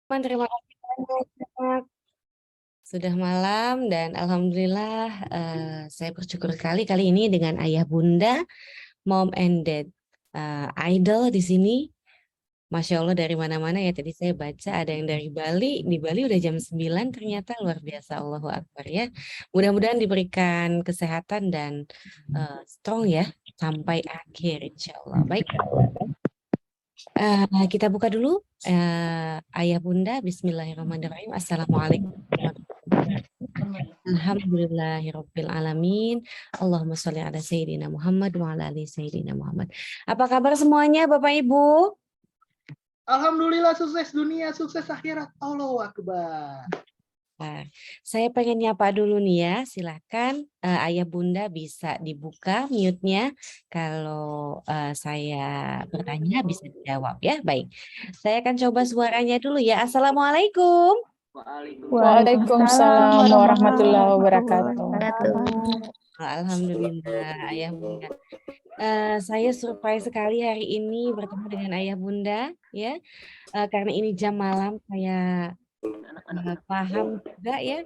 Terima kasih banyak. Sudah malam dan alhamdulillah saya bersyukur sekali kali ini dengan ayah bunda, mom and dad idol di sini. Masya Allah dari mana-mana ya, tadi saya baca ada yang dari Bali, di Bali udah jam 9 ternyata, luar biasa, Allahu Akbar ya. Mudah-mudahan diberikan kesehatan dan strong ya sampai akhir insya Allah. Baik, kita buka dulu. Ayah bunda, bismillahirrahmanirrahim. Assalamualaikum warahmatullahi wabarakatuh. Alhamdulillahirabbil alamin. Allahumma sholli ala sayyidina Muhammad wa ala ali sayyidina Muhammad. Apa kabar semuanya Bapak Ibu? Alhamdulillah, sukses dunia, sukses akhirat. Allahu Akbar. Nah, saya pengen nyapa dulu nih ya, silakan ayah bunda bisa dibuka mute-nya. Kalau saya bertanya bisa dijawab ya. Baik, saya akan coba suaranya dulu ya. Assalamualaikum. Waalaikumsalam warahmatullahi wabarakatuh. Alhamdulillah ayah bunda. Saya surprise sekali hari ini bertemu dengan ayah bunda ya. Karena ini jam malam saya paham juga ya.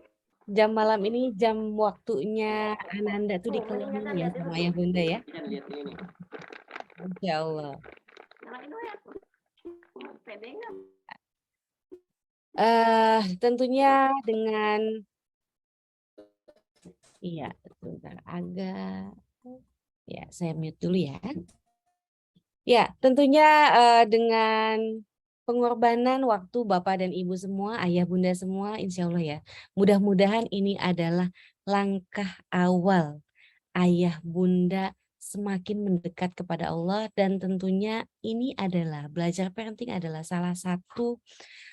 Jam malam ini jam waktunya Ananda tuh dikelilingi ya sama ayah bunda ya. Insya Allah. Tentunya dengan sebentar agak ya saya mute dulu ya. Ya, tentunya dengan pengorbanan waktu Bapak dan Ibu semua, ayah bunda semua, insya Allah ya. Mudah-mudahan ini adalah langkah awal ayah bunda semakin mendekat kepada Allah, dan tentunya ini adalah belajar parenting adalah salah satu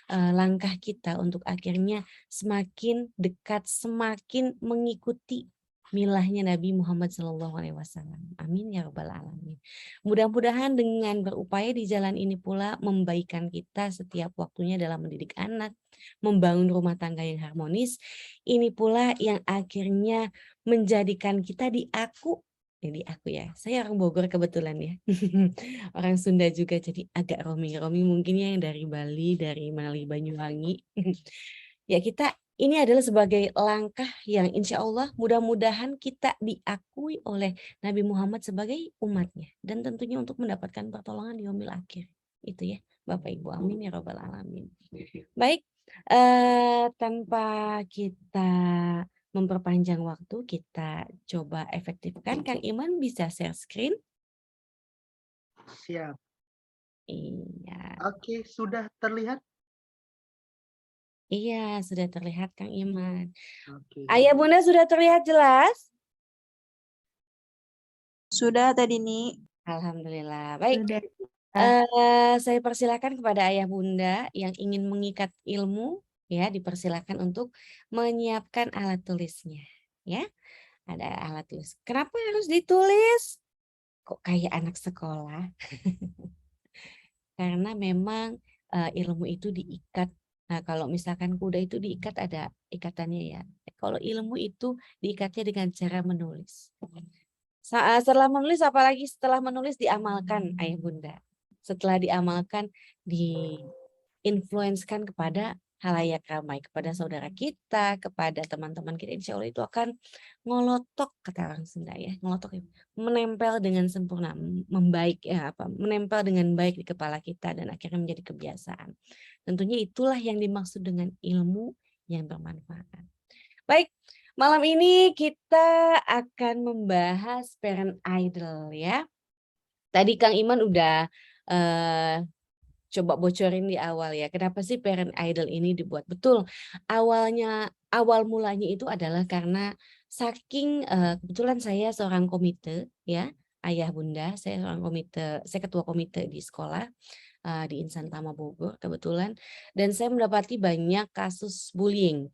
langkah kita untuk akhirnya semakin dekat, semakin mengikuti milahnya Nabi Muhammad SAW. Amin ya rabbal alamin. Mudah-mudahan dengan berupaya di jalan ini pula membaikan kita setiap waktunya dalam mendidik anak, membangun rumah tangga yang harmonis. Ini pula yang akhirnya menjadikan kita diaku. Jadi aku ya, saya orang Bogor kebetulan ya. Orang Sunda juga jadi agak romi-romi mungkin ya, yang dari Bali, dari Banyuwangi. Ya kita ini adalah sebagai langkah yang insya Allah mudah-mudahan kita diakui oleh Nabi Muhammad sebagai umatnya. Dan tentunya untuk mendapatkan pertolongan di yaumil akhir. Itu ya Bapak Ibu, amin ya rabbal alamin. Baik, tanpa kita memperpanjang waktu, kita coba efektifkan. Kang Iman bisa share screen? Siap. Iya. Oke, sudah terlihat? Iya, sudah terlihat Kang Iman. Oke. Ayah bunda sudah terlihat jelas? Sudah tadi nih. Alhamdulillah. Baik. Sudah. Saya persilakan kepada ayah bunda yang ingin mengikat ilmu, ya dipersilakan untuk menyiapkan alat tulisnya. Ya, ada alat tulis. Kenapa harus ditulis? Kok kayak anak sekolah? Karena memang ilmu itu diikat. Nah, kalau misalkan kuda itu diikat ada ikatannya ya. Kalau ilmu itu diikatnya dengan cara menulis. Setelah menulis, apalagi setelah menulis diamalkan ayah bunda. Setelah diamalkan, diinfluenskan kepada halayak ramai, kepada saudara kita, kepada teman-teman kita, insya Allah itu akan ngolotok, kata orang Sunda ya, ngolotok, menempel dengan sempurna, membaik ya, menempel dengan baik di kepala kita dan akhirnya menjadi kebiasaan. Tentunya itulah yang dimaksud dengan ilmu yang bermanfaat. Baik, malam ini kita akan membahas parent idol ya. Tadi Kang Iman udah coba bocorin di awal ya. Kenapa sih parent idol ini dibuat? Betul, awal mulanya itu adalah karena saking kebetulan saya seorang komite ya, ayah bunda, saya seorang komite, saya ketua komite di sekolah. Di Insan Tama Bogor kebetulan, dan saya mendapati banyak kasus bullying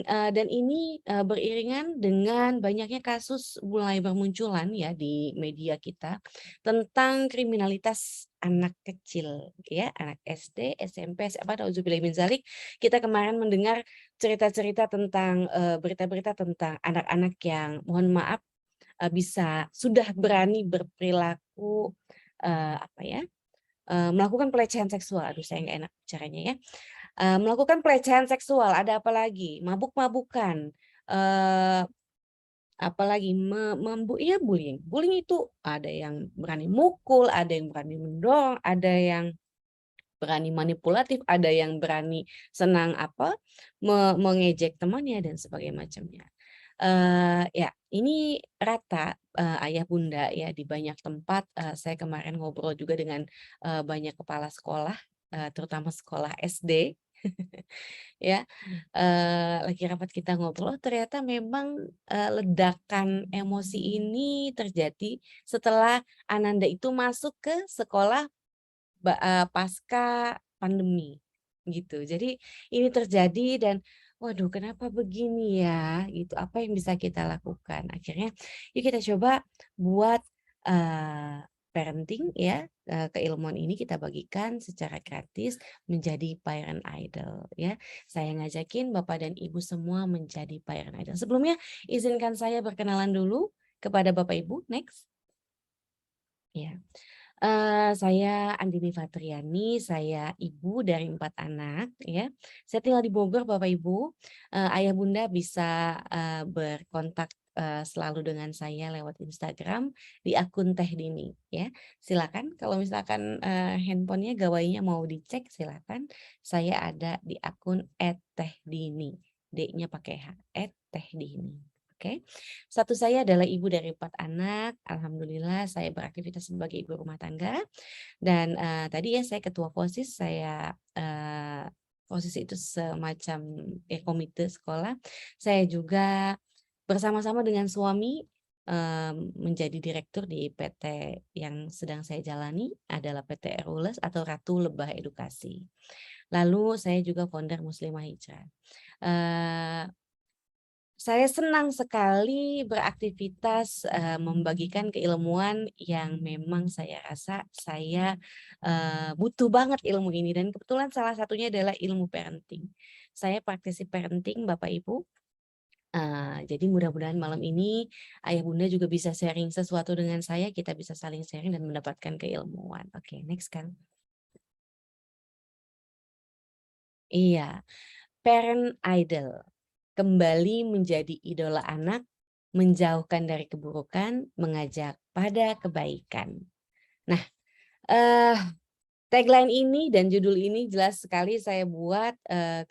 dan ini beriringan dengan banyaknya kasus mulai bermunculan ya di media kita tentang kriminalitas anak kecil ya, anak SD, SMP, apa nauzubillah min dzalik. Kita kemarin mendengar cerita-cerita tentang berita-berita tentang anak-anak yang mohon maaf sudah berani berperilaku apa ya, melakukan pelecehan seksual. Aduh, saya nggak enak caranya ya. Melakukan pelecehan seksual, ada apa lagi? Mabuk-mabukan, apalagi ya bullying. Bullying itu ada yang berani mukul, ada yang berani mendorong, ada yang berani manipulatif, ada yang berani senang mengejek temannya dan sebagainya macamnya. Ya, ini rata ayah bunda ya di banyak tempat. Saya kemarin ngobrol juga dengan banyak kepala sekolah, terutama sekolah SD. Ya, lagi rapat kita ngobrol, ternyata memang ledakan emosi ini terjadi setelah Ananda itu masuk ke sekolah pasca pandemi gitu. Jadi ini terjadi dan waduh, kenapa begini ya gitu, apa yang bisa kita lakukan? Akhirnya yuk kita coba buat parenting ya, keilmuan ini kita bagikan secara gratis menjadi parent idol ya. Saya ngajakin Bapak dan Ibu semua menjadi parent idol. Sebelumnya izinkan saya berkenalan dulu kepada Bapak Ibu. Next. Ya. Saya Andini Fatriani, saya ibu dari 4 anak ya. Saya tinggal di Bogor Bapak Ibu. Ayah bunda bisa berkontak selalu dengan saya lewat Instagram di akun Teh Dini ya. Silakan kalau misalkan handphonenya gawainya mau dicek silakan. Saya ada di akun @tehdini. D-nya pakai H, @tehdini. Oke. Satu saya adalah ibu dari 4 anak. Alhamdulillah saya beraktivitas sebagai ibu rumah tangga. Dan tadi ya saya ketua POSIS, saya POSIS itu semacam komite sekolah. Saya juga bersama-sama dengan suami menjadi direktur di PT yang sedang saya jalani adalah PT Erules atau Ratu Lebah Edukasi. Lalu saya juga founder Muslimah Hijrah. Saya senang sekali beraktivitas membagikan keilmuan yang memang saya rasa saya butuh banget ilmu ini dan kebetulan salah satunya adalah ilmu parenting. Saya praktisi parenting Bapak Ibu. Jadi mudah-mudahan malam ini ayah bunda juga bisa sharing sesuatu dengan saya, kita bisa saling sharing dan mendapatkan keilmuan. Oke, next kan. Iya, parent idol. Kembali menjadi idola anak, menjauhkan dari keburukan, mengajak pada kebaikan. Nah, tagline ini dan judul ini jelas sekali saya buat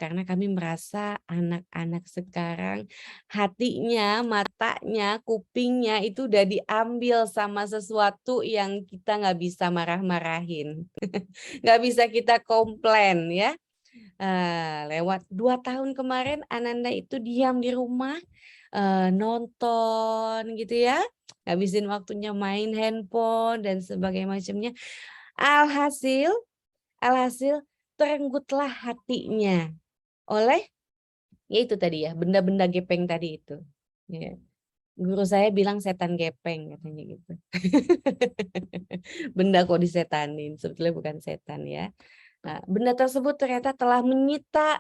karena kami merasa anak-anak sekarang hatinya, matanya, kupingnya itu udah diambil sama sesuatu yang kita nggak bisa marah-marahin, nggak bisa kita komplain ya. Lewat 2 tahun kemarin Ananda itu diam di rumah, nonton gitu ya, ngabisin waktunya main handphone dan sebagainya macamnya. Alhasil terenggutlah hatinya oleh ya itu tadi ya, benda-benda gepeng tadi itu. Ya. Guru saya bilang setan gepeng katanya gitu. Benda kok disetanin, sebetulnya bukan setan ya. Nah, benda tersebut ternyata telah menyita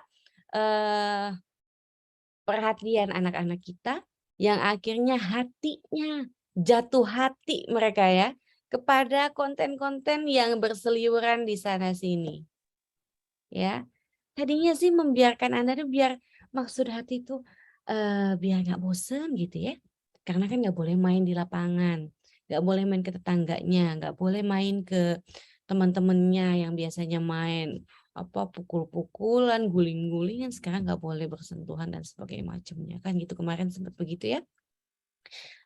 perhatian anak-anak kita yang akhirnya hatinya jatuh hati mereka ya kepada konten-konten yang berseliweran di sana sini. Ya, tadinya sih membiarkan Anda tuh biar maksud hati itu biar nggak bosen gitu ya. Karena kan nggak boleh main di lapangan, nggak boleh main ke tetangganya, nggak boleh main ke teman-temannya yang biasanya main pukul-pukulan, guling-gulingan, sekarang nggak boleh bersentuhan dan sebagainya macamnya kan gitu kemarin sempat begitu ya.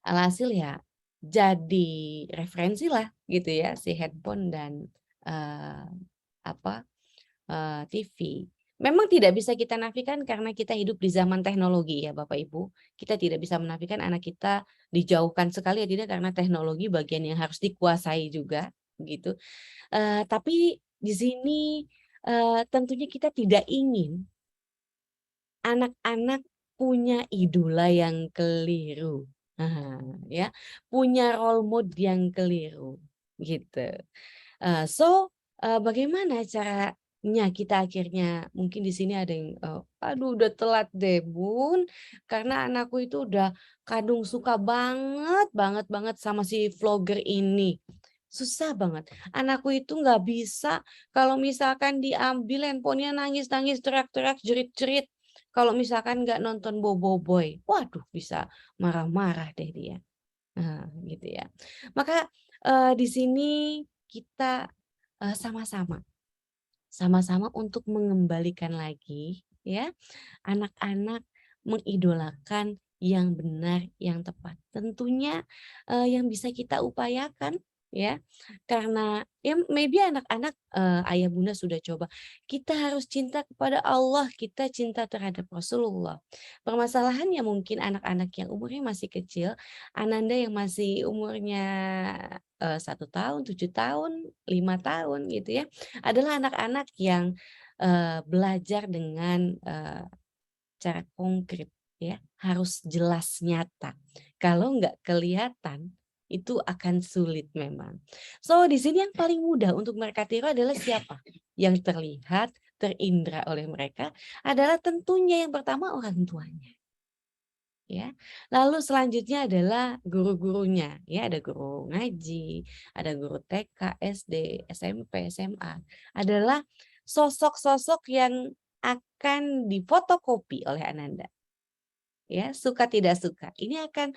Alhasil ya jadi referensi lah gitu ya si handphone dan TV. Memang tidak bisa kita nafikan karena kita hidup di zaman teknologi ya Bapak Ibu. Kita tidak bisa menafikan anak kita dijauhkan sekali ya tidak karena teknologi bagian yang harus dikuasai juga gitu. Tapi di sini tentunya kita tidak ingin anak-anak punya idola yang keliru. Ya, punya role model yang keliru gitu. Bagaimana caranya kita akhirnya mungkin di sini ada yang aduh udah telat deh Bun karena anakku itu udah kadung suka banget sama si vlogger ini. Susah banget. Anakku itu nggak bisa kalau misalkan diambil handphonenya nangis-nangis, teriak-teriak, jerit-jerit. Kalau misalkan nggak nonton Boboiboy, waduh bisa marah-marah deh dia. Nah, gitu ya. Maka di sini kita sama-sama untuk mengembalikan lagi ya anak-anak mengidolakan yang benar, yang tepat. Tentunya yang bisa kita upayakan ya. Karena ya maybe anak-anak ayah bunda sudah coba. Kita harus cinta kepada Allah, kita cinta terhadap Rasulullah. Permasalahannya mungkin anak-anak yang umurnya masih kecil, Ananda yang masih umurnya 1 tahun, 7 tahun, 5 tahun gitu ya, adalah anak-anak yang belajar dengan cara konkret ya, harus jelas nyata. Kalau nggak kelihatan itu akan sulit memang. So di sini yang paling mudah untuk mereka tiru adalah siapa? Yang terlihat, terindra oleh mereka adalah tentunya yang pertama orang tuanya. Ya. Lalu selanjutnya adalah guru-gurunya, ya ada guru ngaji, ada guru TK, SD, SMP, SMA, adalah sosok-sosok yang akan difotokopi oleh Ananda. Ya, suka tidak suka. Ini akan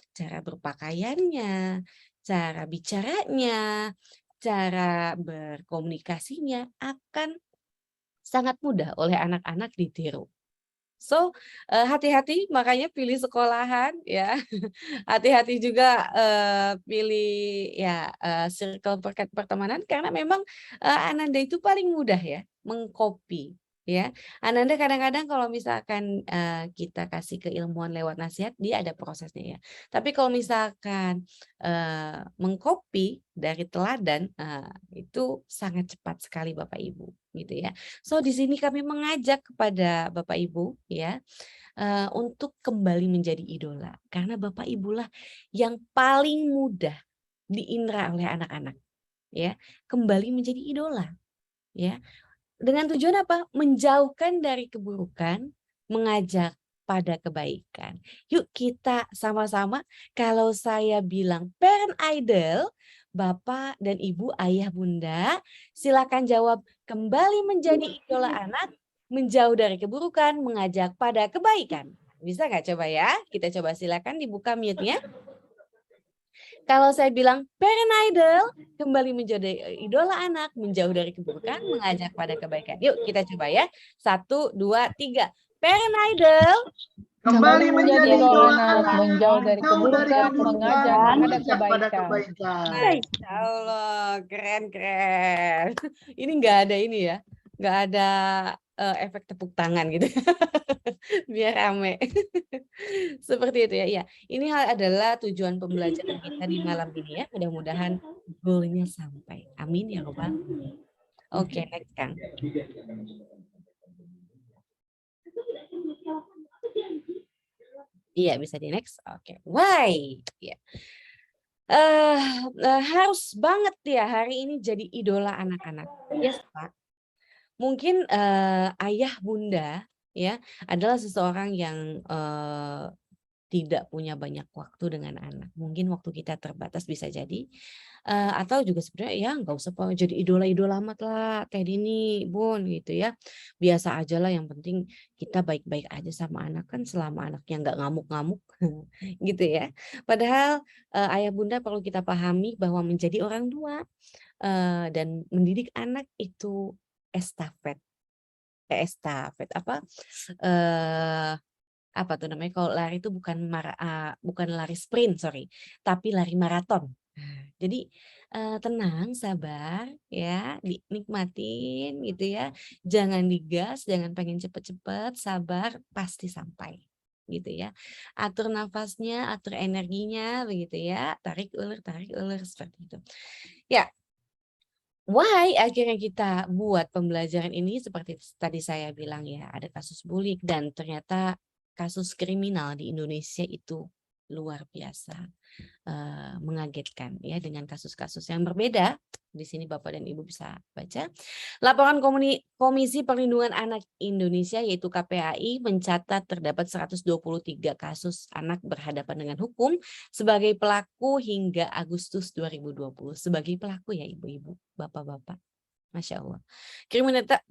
cara berpakaiannya, cara bicaranya, cara berkomunikasinya akan sangat mudah oleh anak-anak ditiru. So, hati-hati makanya pilih sekolahan ya. Hati-hati juga, pilih ya, circle pertemanan karena memang, Ananda itu paling mudah ya mengcopy ya. Ananda kadang-kadang kalau misalkan, kita kasih keilmuan lewat nasihat dia ada prosesnya ya. Tapi kalau misalkan, mengcopy dari teladan, itu sangat cepat sekali Bapak Ibu gitu ya. So di sini kami mengajak kepada Bapak Ibu ya, untuk kembali menjadi idola. Karena Bapak Ibulah yang paling mudah diindra oleh anak-anak ya, kembali menjadi idola ya. Dengan tujuan apa? Menjauhkan dari keburukan, mengajak pada kebaikan. Yuk kita sama-sama kalau saya bilang parent idol, Bapak dan Ibu, Ayah, Bunda, silakan jawab kembali menjadi idola anak, menjauh dari keburukan, mengajak pada kebaikan. Bisa nggak coba ya? Kita coba silakan dibuka mute-nya. Kalau saya bilang parent idol, kembali menjadi idola anak, menjauh dari keburukan, mengajak pada kebaikan. Yuk kita coba ya. 1, 2, 3. Parent idol, Kembali menjadi idola anak, menjauh dari jauh dari keburukan, keburukan, mengajak pada pada kebaikan. kebaikan. Masya Allah, keren. Ini nggak ada ini ya, nggak ada efek tepuk tangan gitu, biar rame. Seperti itu ya. Iya, ini adalah tujuan pembelajaran kita di malam ini ya. Mudah-mudahan goalnya sampai. Amin ya robbal alamin. Oke, next Kang. Iya, bisa di next. Oke. Why? Ya. Harus banget ya hari ini jadi idola anak-anak. Yes, Pak. Mungkin ayah bunda ya adalah seseorang yang tidak punya banyak waktu dengan anak. Mungkin waktu kita terbatas bisa jadi atau juga sebenarnya ya nggak usah jadi idola-idola amat lah kayak ini Bun gitu ya. Biasa aja lah yang penting kita baik-baik aja sama anak kan selama anaknya nggak ngamuk-ngamuk gitu ya. Padahal ayah bunda perlu kita pahami bahwa menjadi orang tua dan mendidik anak itu estafet apa tuh namanya kalau lari itu bukan lari sprint tapi lari maraton. Jadi tenang, sabar ya, dinikmatin gitu ya. Jangan digas, jangan pengen cepet-cepet, sabar pasti sampai gitu ya. Atur nafasnya, atur energinya begitu ya. Tarik ulur seperti itu. Ya, why akhirnya kita buat pembelajaran ini seperti tadi saya bilang ya, ada kasus bully dan ternyata kasus kriminal di Indonesia itu luar biasa mengagetkan ya, dengan kasus-kasus yang berbeda. Di sini Bapak dan Ibu bisa baca. Laporan Komisi Perlindungan Anak Indonesia yaitu KPAI mencatat terdapat 123 kasus anak berhadapan dengan hukum sebagai pelaku hingga Agustus 2020. Sebagai pelaku ya Ibu-ibu, Bapak-bapak. Masya Allah.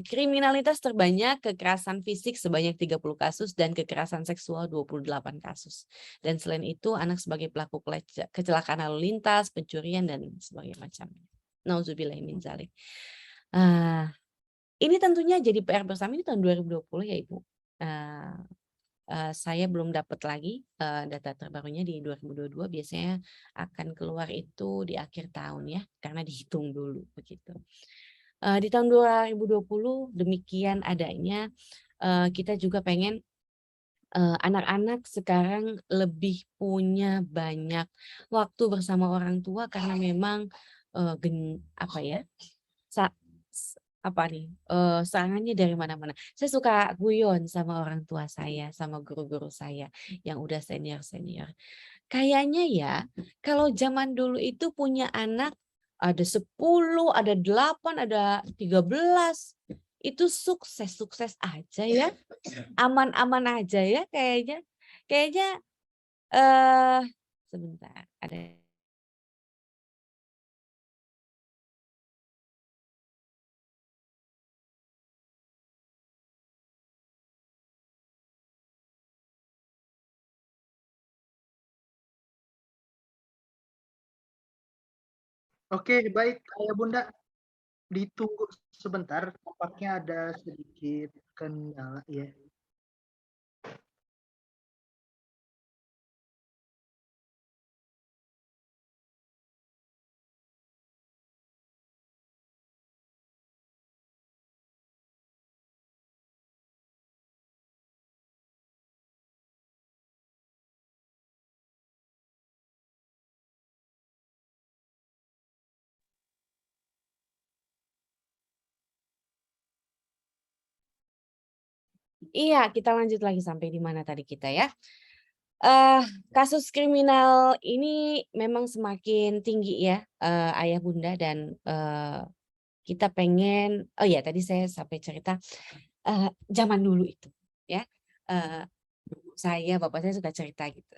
Kriminalitas terbanyak kekerasan fisik sebanyak 30 kasus dan kekerasan seksual 28 kasus. Dan selain itu anak sebagai pelaku kecelakaan lalu lintas, pencurian dan sebagainya macamnya. Nauzubillahi min dzalik. Ini tentunya jadi PR bersama ini tahun 2020 ya Ibu. Saya belum dapat lagi data terbarunya di 2022, biasanya akan keluar itu di akhir tahun ya, karena dihitung dulu begitu. Di tahun 2020 demikian adanya, kita juga pengen anak-anak sekarang lebih punya banyak waktu bersama orang tua karena memang serangannya dari mana-mana. Saya suka guyon sama orang tua saya, sama guru-guru saya yang udah senior-senior. Kayaknya ya, kalau zaman dulu itu punya anak ada 10, ada 8, ada 13. Itu sukses-sukses aja ya. Aman-aman aja ya kayaknya. Kayaknya sebentar, ada Oke, baik Ayah Bunda. Ditunggu sebentar, tampaknya ada sedikit kendala ya. Iya, kita lanjut lagi sampai di mana tadi kita ya. Kasus kriminal ini memang semakin tinggi ya, Ayah Bunda, dan kita pengen, oh ya tadi saya sampai cerita zaman dulu itu ya, bapak saya suka cerita gitu.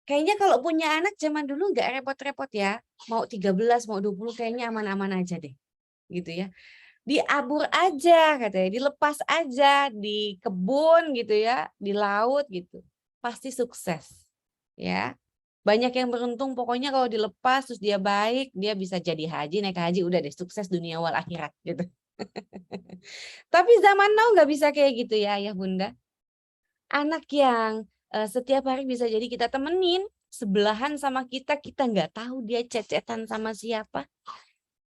Kayaknya kalau punya anak zaman dulu nggak repot-repot ya, mau 13, mau 20 kayaknya aman-aman aja deh, gitu ya. Diabur aja katanya, dilepas aja di kebun gitu ya, di laut gitu. Pasti sukses. Ya. Banyak yang beruntung pokoknya kalau dilepas terus dia baik, dia bisa jadi haji, naik haji udah deh sukses dunia wal akhirat gitu. Tapi zaman now nggak bisa kayak gitu ya Ayah Bunda. Anak yang setiap hari bisa jadi kita temenin, sebelahan sama kita nggak tahu dia cecetan sama siapa.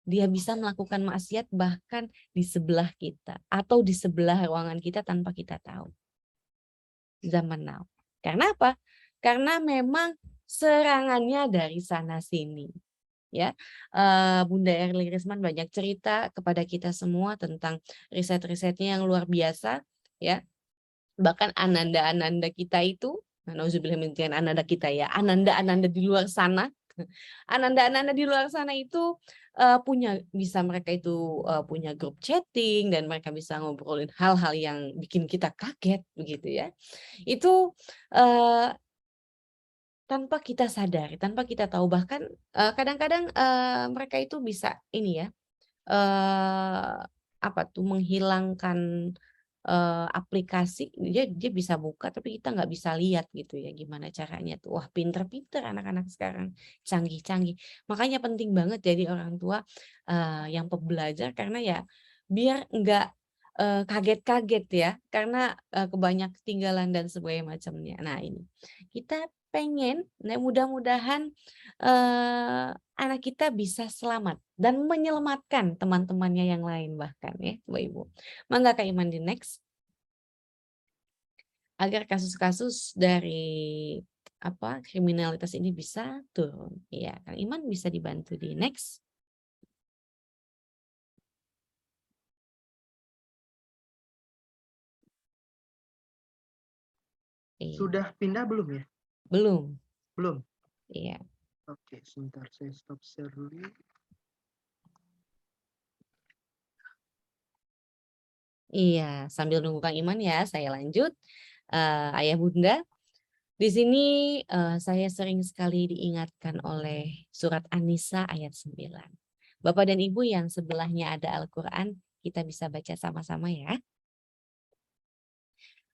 Dia bisa melakukan maksiat bahkan di sebelah kita atau di sebelah ruangan kita tanpa kita tahu. Zaman now. Karena apa? Karena memang serangannya dari sana sini. Ya, Bunda Erli Risman banyak cerita kepada kita semua tentang riset-risetnya yang luar biasa. Ya, bahkan ananda-ananda kita itu, nauzubillah min dzalik, ananda kita ya, ananda-ananda di luar sana. Ananda-ananda di luar sana itu mereka itu punya grup chatting dan mereka bisa ngobrolin hal-hal yang bikin kita kaget begitu ya. Itu tanpa kita sadari, tanpa kita tahu, bahkan kadang-kadang mereka itu bisa ini ya, menghilangkan aplikasi, dia bisa buka tapi kita nggak bisa lihat gitu ya gimana caranya tuh. Wah, pinter-pinter anak-anak sekarang, canggih-canggih. Makanya penting banget jadi orang tua yang pembelajar karena ya biar nggak kaget-kaget ya karena kebanyak ketinggalan dan sebagainya macamnya. Nah ini kita pengen, mudah-mudahan anak kita bisa selamat dan menyelamatkan teman-temannya yang lain bahkan ya, Bapak Ibu. Mangga Kak Iman di next. Agar kasus-kasus dari kriminalitas ini bisa turun. Iya, Kang Iman bisa dibantu di next. Sudah pindah belum ya? Belum. Belum. Iya. Oke, sebentar saya stop share dulu. Iya, sambil nunggu Kang Iman ya, saya lanjut. Ayah Bunda, di sini saya sering sekali diingatkan oleh surat An-Nisa ayat 9. Bapak dan Ibu yang sebelahnya ada Al-Quran, kita bisa baca sama-sama ya.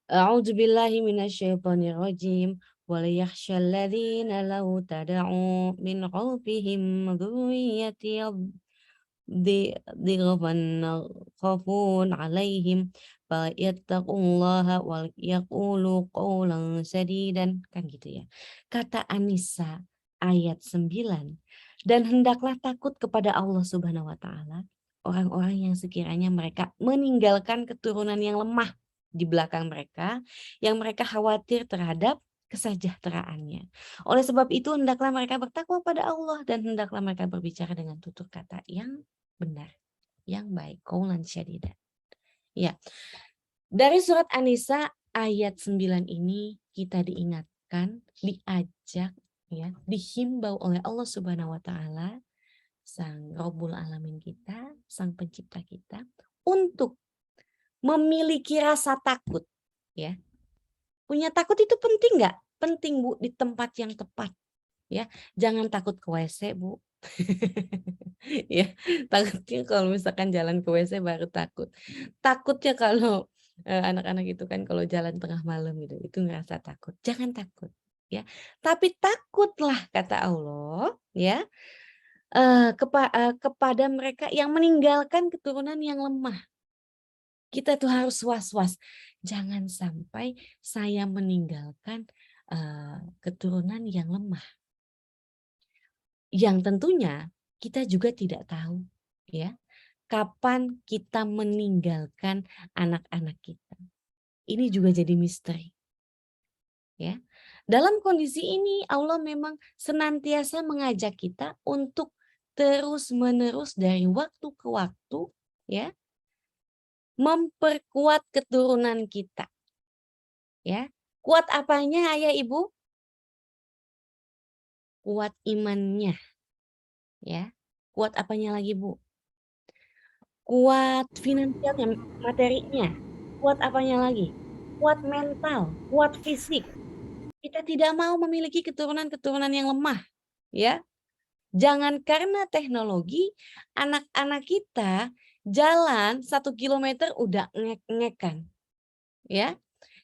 A'udzu billahi minasyaitonir rajim. وَلْيَخْشَ الَّذِينَ لَوْ تَدْعُوا مِنْ خَلْفِهِمْ ذُرِّيَّةً ضِغْفًا خَافُونَ عَلَيْهِمْ فَلْيَتَّقُوا اللَّهَ وَلْيَقُولُوا قَوْلًا سَدِيدًا. Kan gitu ya. Kata An-Nisa ayat 9. Dan hendaklah takut kepada Allah Subhanahu wa taala orang-orang yang sekiranya mereka meninggalkan keturunan yang lemah di belakang mereka, yang mereka khawatir terhadap kesejahteraannya. Oleh sebab itu hendaklah mereka bertakwa pada Allah dan hendaklah mereka berbicara dengan tutur kata yang benar, yang baik. Qaulan syadidan. Ya. Dari surat An-Nisa ayat 9 ini kita diingatkan, diajak ya, dihimbau oleh Allah Subhanahu wa taala, Sang Rabbul Alamin kita, Sang Pencipta kita, untuk memiliki rasa takut ya. Punya takut itu penting nggak? Penting Bu, di tempat yang tepat ya. Jangan takut ke WC Bu. Ya, takutnya kalau misalkan jalan ke WC baru takut. Takutnya kalau anak-anak itu kan kalau jalan tengah malam gitu, itu ngerasa takut. Jangan takut ya. Tapi takutlah kata Allah ya kepada mereka yang meninggalkan keturunan yang lemah. Kita tuh harus was-was. Jangan sampai saya meninggalkan keturunan yang lemah. Yang tentunya kita juga tidak tahu ya kapan kita meninggalkan anak-anak kita. Ini juga jadi misteri. Ya. Dalam kondisi ini Allah memang senantiasa mengajak kita untuk terus-menerus dari waktu ke waktu ya memperkuat keturunan kita. Ya. Kuat apanya Ayah Ibu? Kuat imannya. Ya. Kuat apanya lagi Bu? Kuat finansialnya, materinya. Kuat apanya lagi? Kuat mental, kuat fisik. Kita tidak mau memiliki keturunan-keturunan yang lemah, ya. Jangan karena teknologi anak-anak kita jalan 1 kilometer udah ngek-ngekan, ya.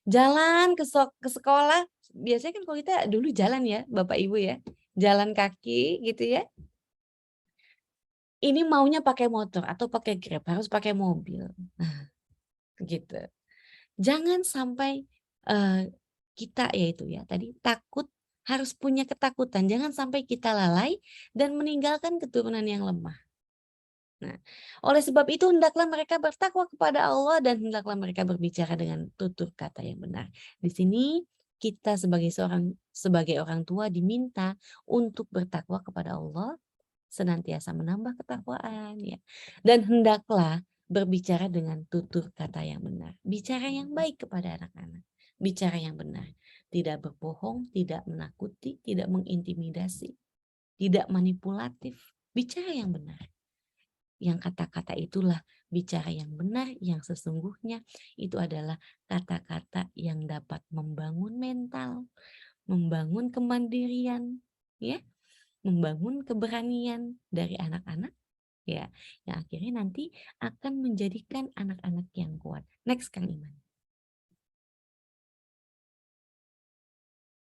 Jalan ke sekolah, biasanya kan kalau kita dulu jalan ya, Bapak Ibu ya, jalan kaki gitu ya. Ini maunya pakai motor atau pakai Grab, harus pakai mobil. Nah, gitu. Jangan sampai kita yaitu ya tadi takut, harus punya ketakutan. Jangan sampai kita lalai dan meninggalkan keturunan yang lemah. Nah, oleh sebab itu hendaklah mereka bertakwa kepada Allah dan hendaklah mereka berbicara dengan tutur kata yang benar. Di sini kita sebagai orang tua diminta untuk bertakwa kepada Allah, senantiasa menambah ketakwaan ya. Dan hendaklah berbicara dengan tutur kata yang benar. Bicara yang baik kepada anak-anak. Bicara yang benar. Tidak berbohong, tidak menakuti, tidak mengintimidasi, tidak manipulatif. Bicara yang benar. Yang kata-kata itulah bicara yang benar, yang sesungguhnya itu adalah kata-kata yang dapat membangun mental, membangun kemandirian, ya, membangun keberanian dari anak-anak, ya, yang akhirnya nanti akan menjadikan anak-anak yang kuat. Next Kang Iman.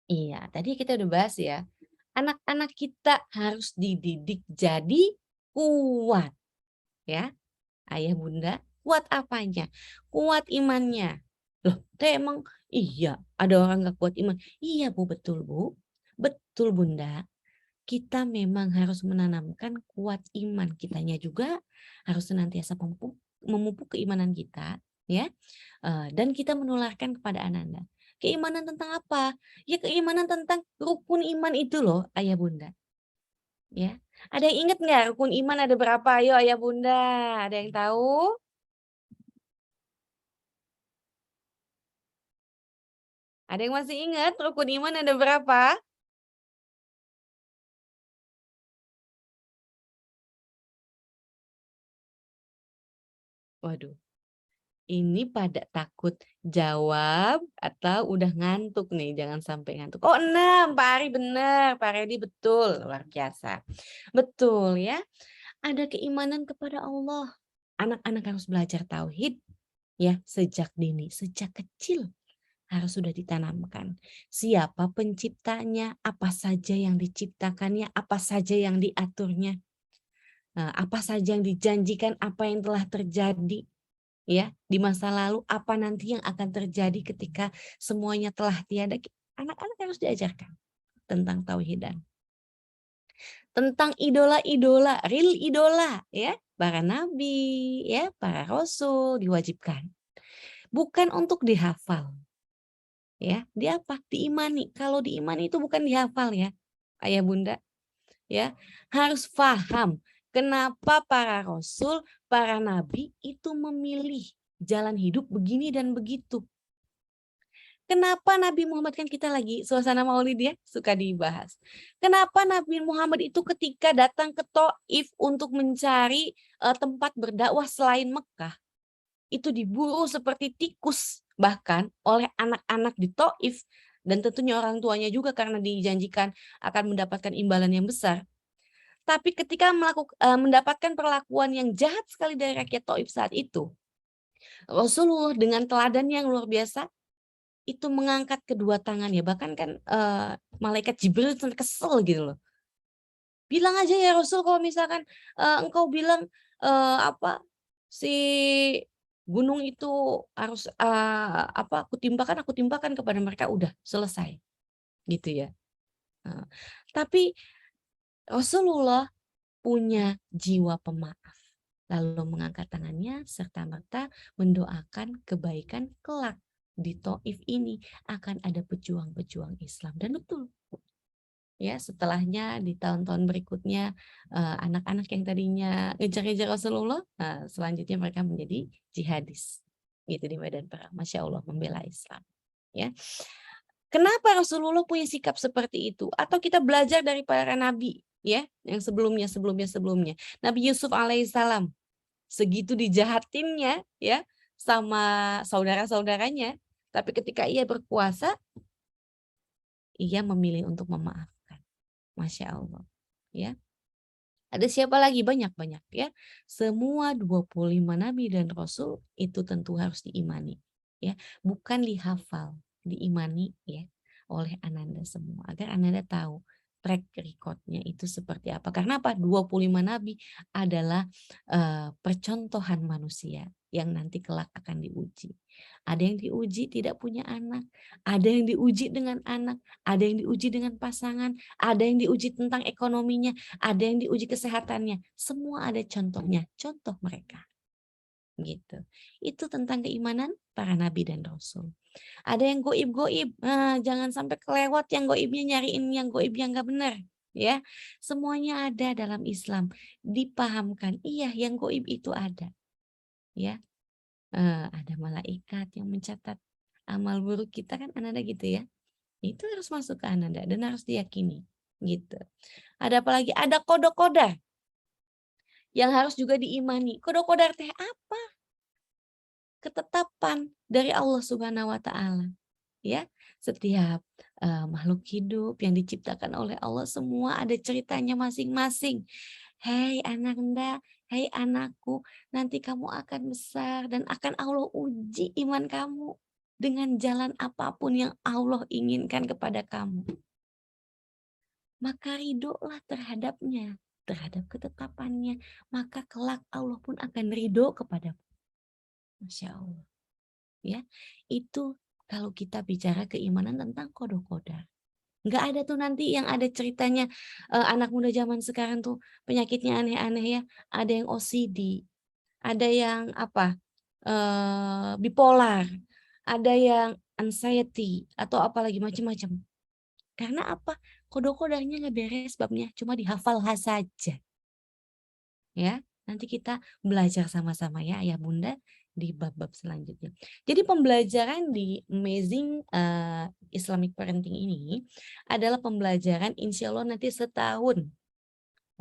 Iya, tadi kita udah bahas ya, anak-anak kita harus dididik jadi kuat, ya. Ayah Bunda, kuat apanya? Kuat imannya. Loh, teh emang iya ada orang nggak kuat iman? Iya Bu, betul Bu. Betul Bunda. Kita memang harus menanamkan kuat iman. Kitanya juga harus senantiasa memupuk keimanan kita, ya. Dan kita menularkan kepada anak-anak. Keimanan tentang apa? Ya keimanan tentang rukun iman itu loh, Ayah Bunda. Ya. Ada yang ingat nggak rukun iman ada berapa? Ayo Ayah Bunda, ada yang tahu? Ada yang masih ingat rukun iman ada berapa? Waduh, ini pada takut jawab atau udah ngantuk nih? Jangan sampai ngantuk. Oh 6, Pak Ari benar, Pak Redi betul, luar biasa. Betul ya, ada keimanan kepada Allah. Anak-anak harus belajar tauhid ya sejak dini, sejak kecil harus sudah ditanamkan. Siapa penciptanya, apa saja yang diciptakannya, apa saja yang diaturnya, apa saja yang dijanjikan, apa yang telah terjadi ya di masa lalu, apa nanti yang akan terjadi ketika semuanya telah tiada. Anak-anak harus diajarkan tentang tauhidan, tentang idola-idola, real idola ya, para nabi ya, para rasul diwajibkan. Bukan untuk dihafal. Ya, dia apa? Diimani. Kalau diimani itu bukan dihafal ya, ayah bunda. Ya, harus paham kenapa para rasul, para nabi itu memilih jalan hidup begini dan begitu. Kenapa Nabi Muhammad, kan kita lagi suasana Maulid ya, suka dibahas. Kenapa Nabi Muhammad itu ketika datang ke Taif untuk mencari tempat berdakwah selain Mekah, itu diburu seperti tikus bahkan oleh anak-anak di Taif, dan tentunya orang tuanya juga karena dijanjikan akan mendapatkan imbalan yang besar. Tapi ketika mendapatkan perlakuan yang jahat sekali dari rakyat Taif saat itu, Rasulullah dengan teladan yang luar biasa itu mengangkat kedua tangannya, bahkan kan malaikat Jibril sampai kesel gitu loh. Bilang aja ya Rasul, kalau misalkan engkau bilang si gunung itu harus aku timpakan kepada mereka, udah selesai gitu ya. Tapi Rasulullah punya jiwa pemaaf, lalu mengangkat tangannya serta merta mendoakan kebaikan kelak di Taif ini akan ada pejuang-pejuang Islam. Dan betul ya, setelahnya di tahun-tahun berikutnya anak-anak yang tadinya ngejar-ngejar Rasulullah, selanjutnya mereka menjadi jihadis gitu di medan perang. Masya Allah, membela Islam ya. Kenapa Rasulullah punya sikap seperti itu? Atau kita belajar dari para nabi ya yang sebelumnya. Nabi Yusuf alaihissalam, segitu dijahatinnya ya sama saudara-saudaranya, tapi ketika ia berkuasa, ia memilih untuk memaafkan. Masya Allah ya. Ada siapa lagi? Banyak-banyak ya. Semua 25 nabi dan rasul itu tentu harus diimani ya, bukan dihafal, diimani ya oleh Ananda semua, agar Ananda tahu track recordnya itu seperti apa. Karena apa? 25 nabi adalah percontohan manusia yang nanti kelak akan diuji. Ada yang diuji tidak punya anak, ada yang diuji dengan anak, ada yang diuji dengan pasangan, ada yang diuji tentang ekonominya, ada yang diuji kesehatannya. Semua ada contohnya, contoh mereka. Gitu. Itu tentang keimanan para nabi dan rasul. Ada yang goib-goib, jangan sampai kelewat yang goibnya, nyariin yang goib yang nggak benar ya. Semuanya ada dalam Islam, dipahamkan. Iya, yang goib itu ada ya. Ada malaikat yang mencatat amal buruk kita, kan Ananda gitu ya. Itu harus masuk ke Ananda dan harus diyakini gitu. Ada apa lagi? Ada kodok-kodar yang harus juga diimani. Kodok-kodar teh apa? Ketetapan dari Allah Subhanahu wa taala. Ya, setiap makhluk hidup yang diciptakan oleh Allah semua ada ceritanya masing-masing. Hei Ananda, hei anakku, nanti kamu akan besar dan akan Allah uji iman kamu dengan jalan apapun yang Allah inginkan kepada kamu. Maka ridholah terhadapnya, terhadap ketetapannya, maka kelak Allah pun akan ridho kepadamu. Masya Allah. Ya, itu kalau kita bicara keimanan tentang kodok-kodar. Nggak ada tuh nanti yang ada ceritanya anak muda zaman sekarang tuh penyakitnya aneh-aneh ya. Ada yang OCD, ada yang bipolar, ada yang anxiety atau apalagi macam-macam. Karena apa? Kodok-kodarnya nggak beres babnya, cuma dihafal saja. Ya, nanti kita belajar sama-sama ya ayah bunda di bab-bab selanjutnya. Jadi pembelajaran di Amazing Islamic Parenting ini adalah pembelajaran insya Allah nanti setahun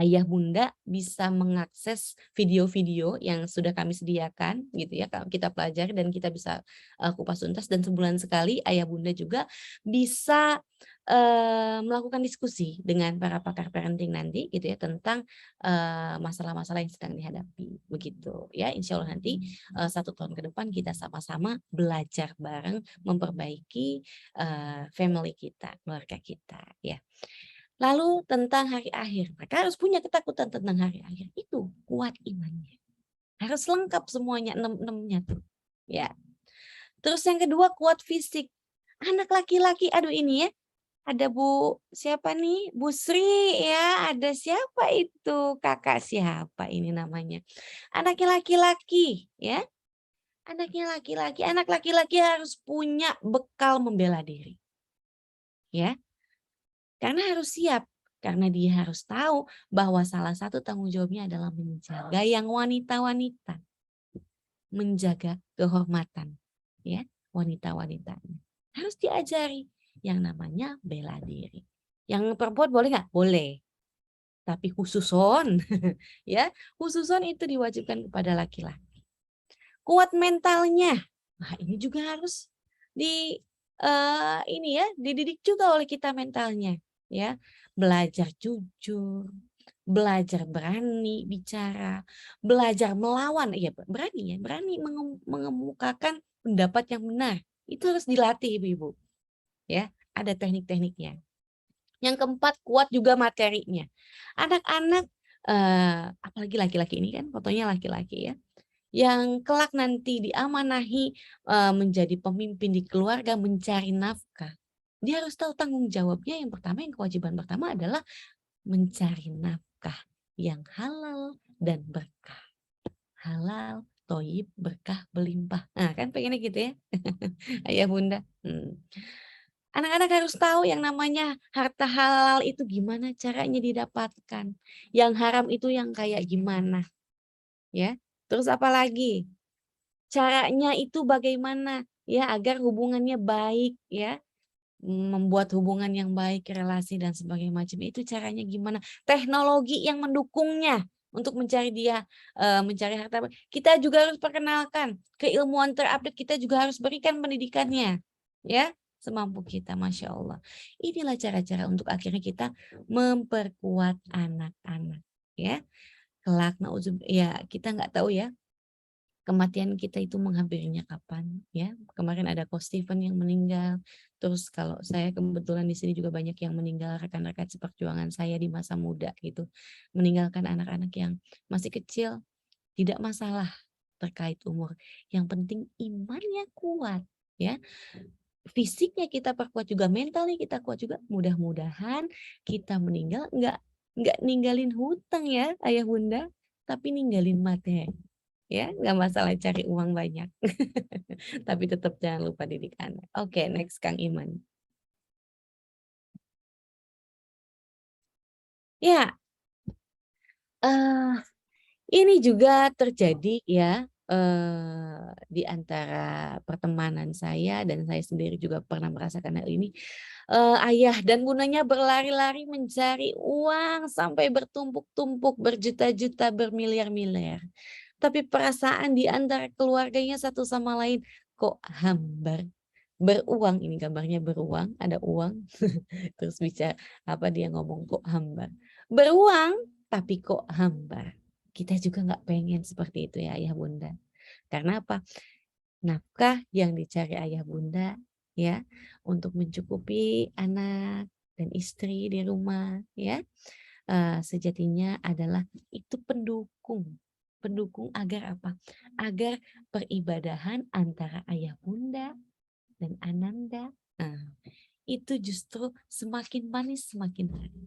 ayah bunda bisa mengakses video-video yang sudah kami sediakan gitu ya, kalau kita pelajari dan kita bisa kupas tuntas, dan sebulan sekali ayah bunda juga bisa melakukan diskusi dengan para pakar parenting nanti gitu ya tentang masalah-masalah yang sedang dihadapi begitu ya. Insya Allah nanti 1 tahun ke depan kita sama-sama belajar bareng memperbaiki family kita, keluarga kita ya. Lalu tentang hari akhir, mereka harus punya ketakutan tentang hari akhir. Itu kuat imannya. Harus lengkap semuanya, 6-6-nya tuh. Ya. Terus yang kedua kuat fisik. Anak laki-laki, aduh ini ya, ada Bu siapa nih? Bu Sri ya, ada siapa itu? Kakak siapa ini namanya? Anaknya laki-laki ya. Anaknya laki-laki, anak laki-laki harus punya bekal membela diri. Ya. Karena harus siap, karena dia harus tahu bahwa salah satu tanggung jawabnya adalah menjaga yang wanita-wanita, menjaga kehormatan ya wanita-wanitanya. Harus diajari yang namanya bela diri. Yang perempuan boleh nggak? Boleh. Tapi khususon ya, khususon itu diwajibkan kepada laki-laki. Kuat mentalnya. Nah, ini juga harus dididik juga oleh kita mentalnya ya. Belajar jujur, belajar berani bicara, belajar melawan, ya berani mengemukakan pendapat yang benar. Itu harus dilatih ibu-ibu. Ya, ada teknik-tekniknya. Yang keempat, kuat juga materinya. Anak-anak apalagi laki-laki ini kan fotonya laki-laki ya. Yang kelak nanti diamanahi menjadi pemimpin di keluarga, mencari nafkah. Dia harus tahu tanggung jawabnya. Yang pertama, yang kewajiban pertama adalah mencari nafkah yang halal dan berkah. Halal, toyib, berkah, berlimpah. Nah kan pengennya gitu ya, ayah bunda. Anak-anak harus tahu yang namanya harta halal itu gimana caranya didapatkan. Yang haram itu yang kayak gimana. Ya. Terus apa lagi? Caranya itu bagaimana ya agar hubungannya baik ya. Membuat hubungan yang baik, relasi dan sebagainya macam itu caranya gimana? Teknologi yang mendukungnya untuk mencari mencari harta. Kita juga harus perkenalkan keilmuan terupdate, kita juga harus berikan pendidikannya ya semampu kita, masya Allah. Inilah cara-cara untuk akhirnya kita memperkuat anak-anak ya. Kelak ya kita nggak tahu ya kematian kita itu menghampirinya kapan ya. Kemarin ada Coach Steven yang meninggal. Terus kalau saya kebetulan di sini juga banyak yang meninggal, rekan-rekan seperjuangan saya di masa muda gitu. Meninggalkan anak-anak yang masih kecil, tidak masalah terkait umur. Yang penting imannya kuat ya. Fisiknya kita perkuat juga, mentalnya kita kuat juga. Mudah-mudahan kita meninggal nggak ninggalin hutang ya ayah bunda, tapi ninggalin materi. Ya, nggak masalah cari uang banyak. Tapi tetap jangan lupa didik anak. Oke, next Kang Iman. Ya, ini juga terjadi ya di antara pertemanan saya dan saya sendiri juga pernah merasakan hal ini. Ayah dan bundanya berlari-lari mencari uang sampai bertumpuk-tumpuk, berjuta-juta, bermiliar-miliar. Tapi perasaan di antara keluarganya satu sama lain kok hambar. Beruang, ini gambarnya beruang, ada uang. Terus bicara apa dia ngomong kok hambar. Beruang tapi kok hambar. Kita juga nggak pengen seperti itu ya ayah bunda. Karena apa? Nafkah yang dicari ayah bunda ya untuk mencukupi anak dan istri di rumah ya. Sejatinya adalah itu pendukung agar apa? Agar peribadahan antara ayah bunda dan ananda itu justru semakin manis semakin hari,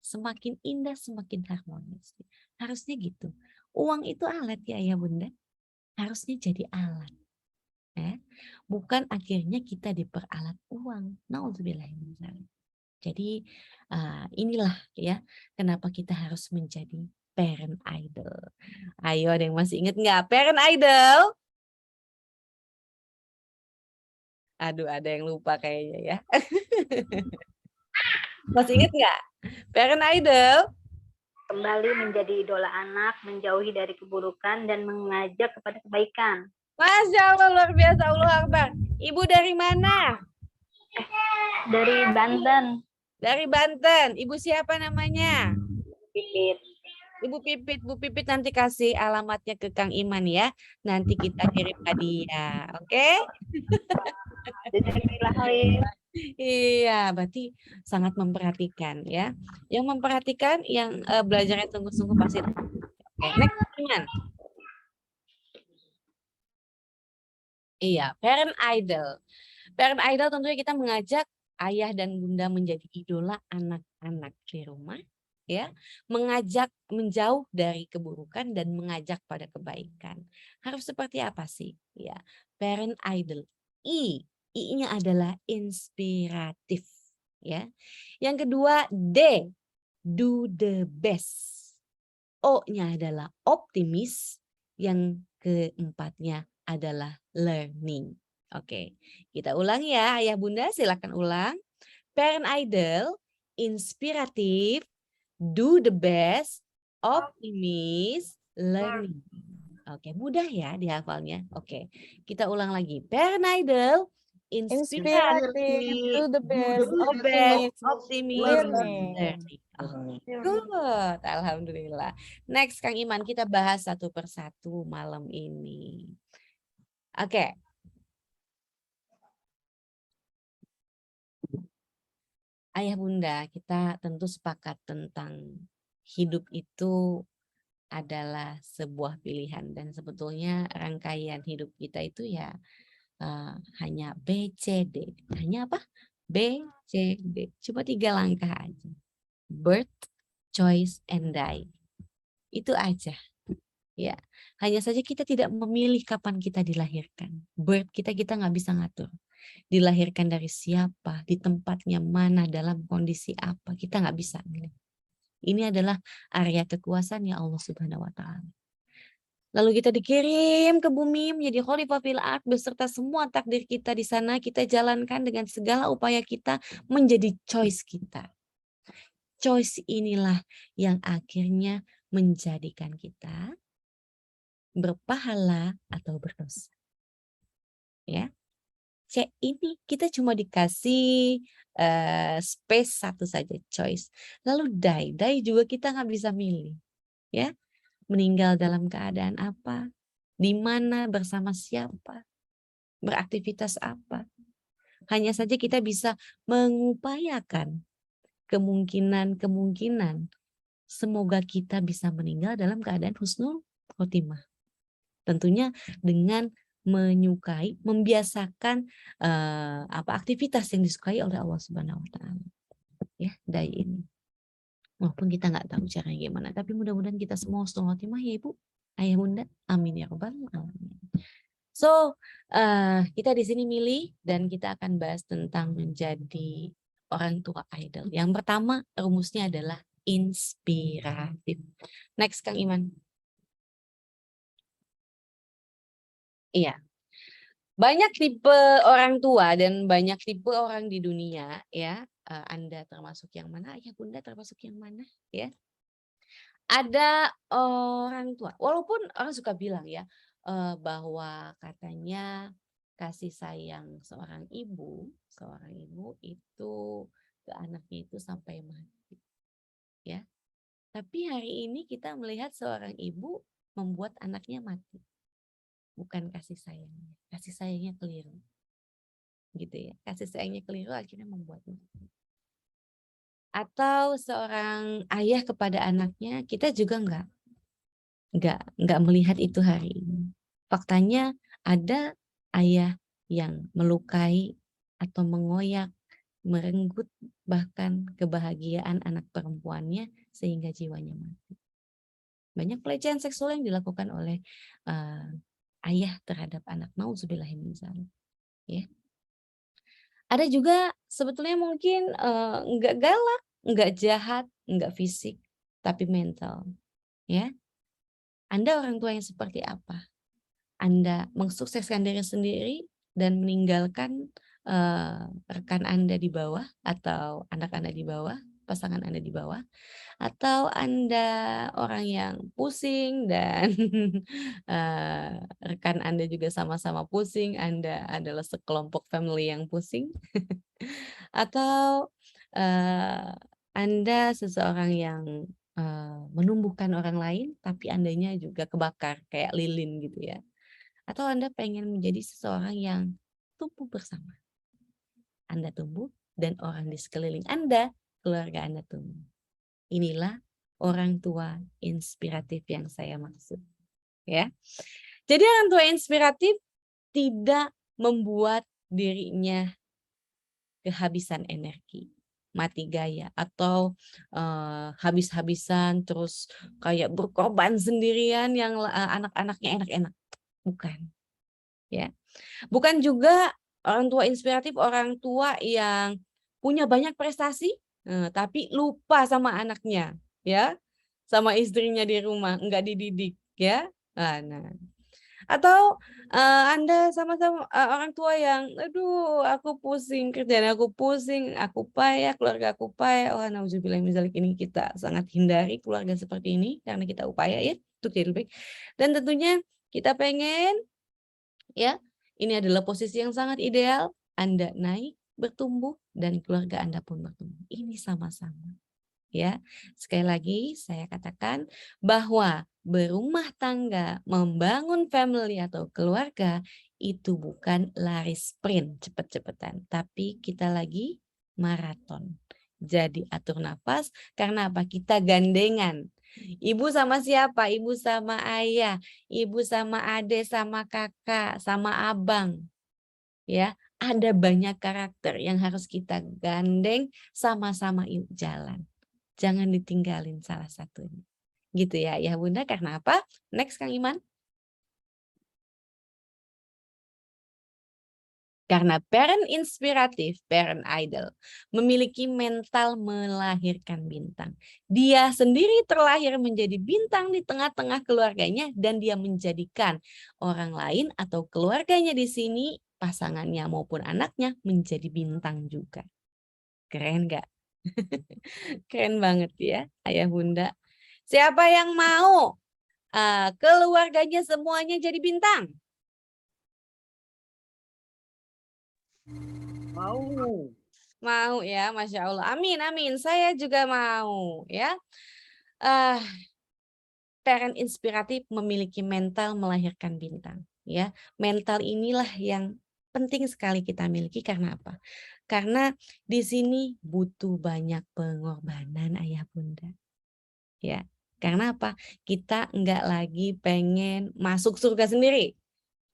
semakin indah semakin harmonis. Harusnya gitu. Uang itu alat ya ayah bunda, harusnya jadi alat ya. Bukan akhirnya kita diperalat uang. Nauzubillahiminzalik. Jadi inilah ya kenapa kita harus menjadi parent idol. Ayo ada yang masih ingat nggak parent idol? Aduh ada yang lupa kayaknya ya. Masih ingat nggak parent idol? kembali menjadi idola anak, menjauhi dari keburukan, dan mengajak kepada kebaikan. Masya Allah, luar biasa, Allahu Akbar. Ibu dari mana? Dari Banten, Dari Banten. Ibu siapa namanya? Pipit. Ibu Pipit nanti kasih alamatnya ke Kang Iman ya. Nanti kita kirim hadiah, oke? Jazakallah khair. Iya, berarti sangat memperhatikan ya. Yang memperhatikan, yang belajarnya sungguh-sungguh pasti. Oke, next Iman. Iya, parent idol. Parent idol tentunya kita mengajak ayah dan bunda menjadi idola anak-anak di rumah, ya, mengajak menjauh dari keburukan dan mengajak pada kebaikan. Harus seperti apa sih? Ya, parent idol. I-nya adalah inspiratif, ya. Yang kedua, D, do the best. O-nya adalah optimis. Yang keempatnya adalah learning. Oke, kita ulang ya ayah bunda, silakan ulang. Parent idol, inspiratif, do the best, optimis, learning. Oke, mudah ya dihafalnya. Oke, kita ulang lagi. Parent idol, inspiratif, Inspiratif, do the best, do the best, optimis, optimis, learning. learning. Good, alhamdulillah. Next Kang Iman, kita bahas satu persatu malam ini. Oke. Ayah bunda, kita tentu sepakat tentang hidup itu adalah sebuah pilihan dan sebetulnya rangkaian hidup kita itu ya hanya B, C, D. Hanya apa? B, C, D. Cuma 3 langkah aja. Birth, choice, and die. Itu aja. Ya, hanya saja kita tidak memilih kapan kita dilahirkan. Birth kita nggak bisa ngatur. Dilahirkan dari siapa, di tempatnya mana, dalam kondisi apa, kita nggak bisa milih. Ini adalah area kekuasaan ya Allah Subhanahu wa Ta'ala. Lalu kita dikirim ke bumi menjadi khalifah fil ard beserta semua takdir kita di sana, kita jalankan dengan segala upaya kita menjadi choice kita. Choice inilah yang akhirnya menjadikan kita berpahala atau berdosa. Ya. C ini kita cuma dikasih space satu saja, choice. Lalu die juga kita nggak bisa milih, ya. Meninggal dalam keadaan apa, di mana, bersama siapa, beraktivitas apa. Hanya saja kita bisa mengupayakan kemungkinan semoga kita bisa meninggal dalam keadaan husnul khotimah. Tentunya dengan menyukai, membiasakan aktivitas yang disukai oleh Allah Subhanahu wa Ta'ala. Ya, dai ini. Walaupun kita nggak tahu caranya gimana, tapi mudah-mudahan kita semua husnul khotimah ya Ibu, Ayah Bunda. Amin ya rabbal alamin. So, kita di sini milih dan kita akan bahas tentang menjadi orang tua idol. Yang pertama, rumusnya adalah inspiratif. Next Kang Iman. Iya. Banyak tipe orang tua dan banyak tipe orang di dunia ya. Anda termasuk yang mana? Ayah bunda termasuk yang mana? Ya. Ada orang tua. Walaupun orang suka bilang ya bahwa katanya kasih sayang seorang ibu itu ke anaknya itu sampai mati. Ya. Tapi hari ini kita melihat seorang ibu membuat anaknya mati. Bukan kasih sayangnya keliru, gitu ya. Kasih sayangnya keliru akhirnya membuat mati. Atau seorang ayah kepada anaknya, kita juga nggak melihat itu hari ini. Faktanya ada ayah yang melukai atau mengoyak, merenggut bahkan kebahagiaan anak perempuannya sehingga jiwanya mati. Banyak pelecehan seksual yang dilakukan oleh ayah terhadap anak, nauzubillahiminzalik, ya. Ada juga sebetulnya mungkin nggak galak, nggak jahat, nggak fisik, tapi mental, ya. Anda orang tua yang seperti apa? Anda mensukseskan diri sendiri dan meninggalkan rekan Anda di bawah atau anak Anda di bawah, pasangan Anda di bawah, atau Anda orang yang pusing dan rekan Anda juga sama-sama pusing, Anda adalah sekelompok family yang pusing, atau Anda seseorang yang menumbuhkan orang lain, tapi Andanya juga kebakar kayak lilin gitu ya. Atau Anda pengen menjadi seseorang yang tumbuh bersama. Anda tumbuh dan orang di sekeliling Anda, keluarga Anda tumbuh. Inilah orang tua inspiratif yang saya maksud. Ya. Jadi orang tua inspiratif tidak membuat dirinya kehabisan energi, mati gaya, atau habis-habisan terus kayak berkorban sendirian yang anak-anaknya enak-enak. Bukan. Ya. Bukan juga orang tua inspiratif, orang tua yang punya banyak prestasi, tapi lupa sama anaknya, ya, sama istrinya di rumah, enggak dididik, ya. Nah, atau Anda sama-sama orang tua yang, aduh, aku pusing, kerjaan aku pusing, aku payah, keluarga aku payah. Oh, nauzubillah min dzalik, ini kita sangat hindari keluarga seperti ini karena kita upaya ya untuk jadi lebih baik. Dan tentunya kita pengen, ya, ini adalah posisi yang sangat ideal. Anda naik, bertumbuh, dan keluarga Anda pun bertumbuh. Ini sama-sama. Ya, sekali lagi saya katakan bahwa berumah tangga, membangun family atau keluarga itu bukan lari sprint cepet-cepetan, tapi kita lagi maraton. Jadi atur nafas, karena apa? Kita gandengan. Ibu sama siapa? Ibu sama ayah, ibu sama adik, sama kakak, sama abang. Ya, ada banyak karakter yang harus kita gandeng, sama-sama yuk jalan. Jangan ditinggalin salah satunya. Gitu ya, ya Bunda. Karena apa? Next Kang Iman. Karena parent inspiratif, parent idol, memiliki mental melahirkan bintang. Dia sendiri terlahir menjadi bintang di tengah-tengah keluarganya dan dia menjadikan orang lain atau keluarganya di sini, pasangannya maupun anaknya menjadi bintang juga. Keren nggak? Keren banget ya, Ayah Bunda. Siapa yang mau keluarganya semuanya jadi bintang? Mau. Mau ya, Masya Allah. Amin, amin. Saya juga mau ya. Ah, parent inspiratif memiliki mental melahirkan bintang. Ya, mental inilah yang penting sekali kita miliki. Karena apa? Karena di sini butuh banyak pengorbanan Ayah Bunda. Ya, karena apa? Kita enggak lagi pengen masuk surga sendiri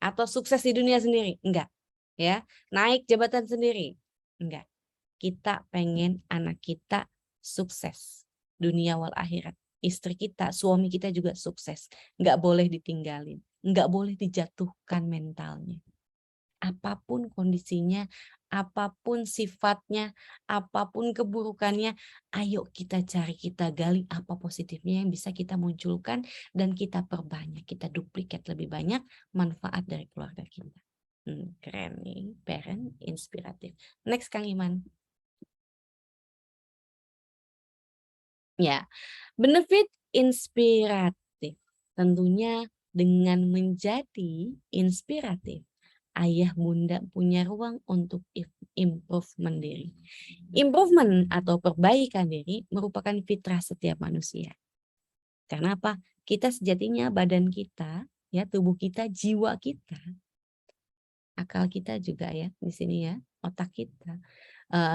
atau sukses di dunia sendiri, enggak. Ya, naik jabatan sendiri, enggak. Kita pengen anak kita sukses dunia wal akhirat. Istri kita, suami kita juga sukses. Enggak boleh ditinggalin, enggak boleh dijatuhkan mentalnya. Apapun kondisinya, apapun sifatnya, apapun keburukannya, ayo kita cari, kita gali apa positifnya yang bisa kita munculkan dan kita perbanyak, kita duplikat lebih banyak manfaat dari keluarga kita. Keren nih, parent inspiratif. Next Kang Iman. Ya, benefit inspiratif. Tentunya dengan menjadi inspiratif, Ayah Bunda punya ruang untuk improvement diri. Improvement atau perbaikan diri merupakan fitrah setiap manusia. Karena apa? Kita sejatinya badan kita, ya, tubuh kita, jiwa kita, akal kita juga ya di sini ya, otak kita.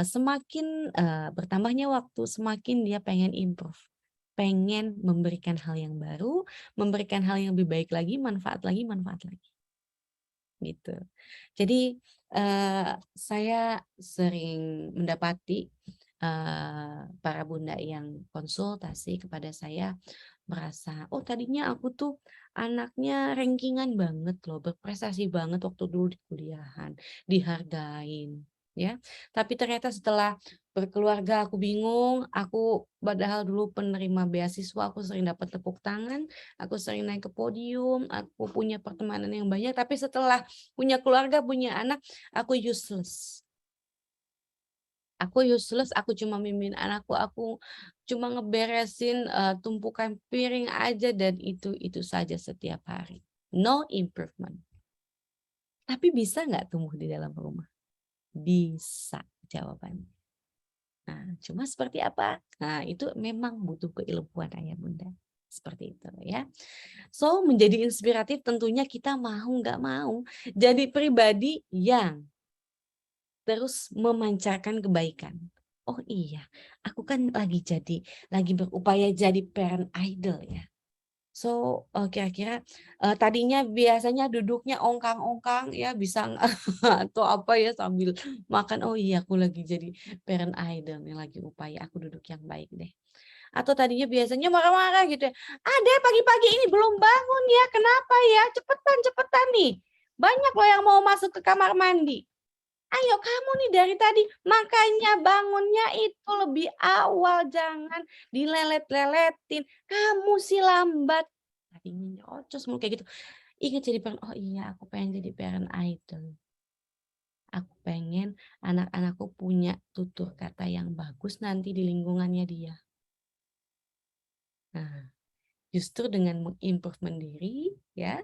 Semakin bertambahnya waktu, semakin dia pengen improve. Pengen memberikan hal yang baru, memberikan hal yang lebih baik lagi, manfaat lagi, manfaat lagi. Gitu. Jadi saya sering mendapati para bunda yang konsultasi kepada saya merasa, oh tadinya aku tuh anaknya rankingan banget loh, berprestasi banget waktu dulu di kuliahan, dihargain. Ya, tapi ternyata setelah berkeluarga aku bingung, aku padahal dulu penerima beasiswa, aku sering dapat tepuk tangan, aku sering naik ke podium, aku punya pertemanan yang banyak, tapi setelah punya keluarga, punya anak, aku useless. Aku useless, aku cuma mimpin anakku, aku cuma ngeberesin tumpukan piring aja dan itu saja setiap hari. No improvement. Tapi bisa nggak tumbuh di dalam rumah? Bisa jawabannya. Nah, cuma seperti apa? Nah, itu memang butuh keilmuan ayah bunda. Seperti itu ya. So, menjadi inspiratif tentunya kita mau nggak mau jadi pribadi yang terus memancarkan kebaikan. Oh iya, aku kan lagi berupaya jadi parent idol ya. So, kira-kira tadinya biasanya duduknya ongkang-ongkang ya bisa atau apa ya sambil makan. Oh iya, aku lagi jadi parent idol nih, lagi upaya aku duduk yang baik deh. Atau tadinya biasanya marah-marah gitu ya. Adek pagi-pagi ini belum bangun ya, kenapa ya? Cepetan nih. Banyak loh yang mau masuk ke kamar mandi. Ayo kamu nih dari tadi, makanya bangunnya itu lebih awal, jangan dilelet-leletin. Kamu sih lambat. Tadinya nyerocos mulu kayak gitu. Ingat jadi parent, oh iya aku pengen jadi parent idol. Aku pengen anak-anakku punya tutur kata yang bagus nanti di lingkungannya dia. Nah, justru dengan mengimprove diri, ya,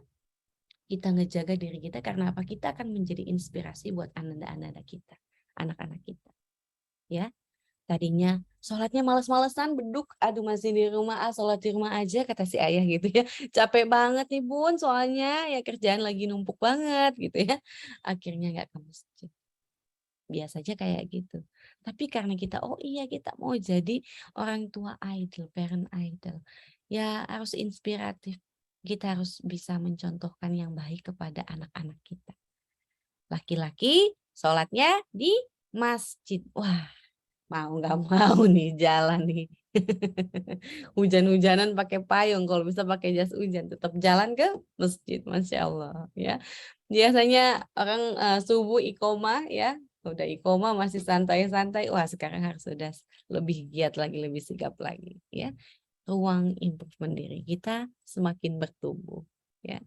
kita ngejaga diri kita karena apa? Kita akan menjadi inspirasi buat anak-anak kita, anak-anak kita. Ya, tadinya sholatnya males-malesan, beduk, aduh masih di rumah, sholat di rumah aja kata si ayah gitu ya. Capek banget nih bun, soalnya ya kerjaan lagi numpuk banget gitu ya. Akhirnya nggak ke masjid. Biasa aja kayak gitu. Tapi karena kita, oh iya kita mau jadi orang tua idol, parent idol. Ya harus inspiratif. Kita harus bisa mencontohkan yang baik kepada anak-anak kita. Laki-laki sholatnya di masjid. Wah, mau nggak mau nih jalan nih. Hujan-hujanan pakai payung, kalau bisa pakai jas hujan, tetap jalan ke masjid, Masya Allah ya. Biasanya orang subuh iqomah ya, udah iqomah masih santai-santai, wah sekarang harus sudah lebih giat lagi, lebih sigap lagi ya. Ruang improvement diri kita semakin bertumbuh ya.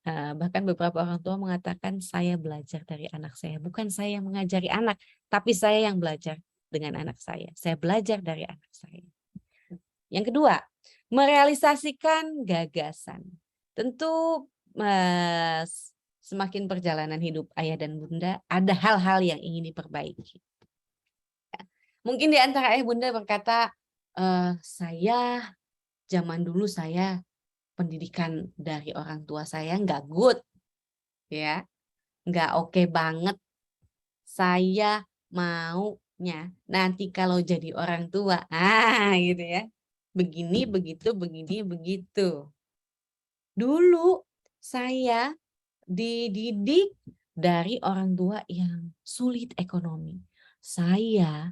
Bahkan beberapa orang tua mengatakan saya belajar dari anak saya, bukan saya yang mengajari anak, tapi saya yang belajar dengan anak saya. Saya belajar dari anak saya. Yang kedua, merealisasikan gagasan. Tentu semakin perjalanan hidup ayah dan bunda, ada hal-hal yang ingin diperbaiki. Mungkin di antara ayah bunda berkata, saya zaman dulu saya pendidikan dari orang tua saya nggak good, ya, nggak oke banget. Saya maunya nanti kalau jadi orang tua, gitu ya. Begini, begitu. Dulu saya dididik dari orang tua yang sulit ekonomi. Saya,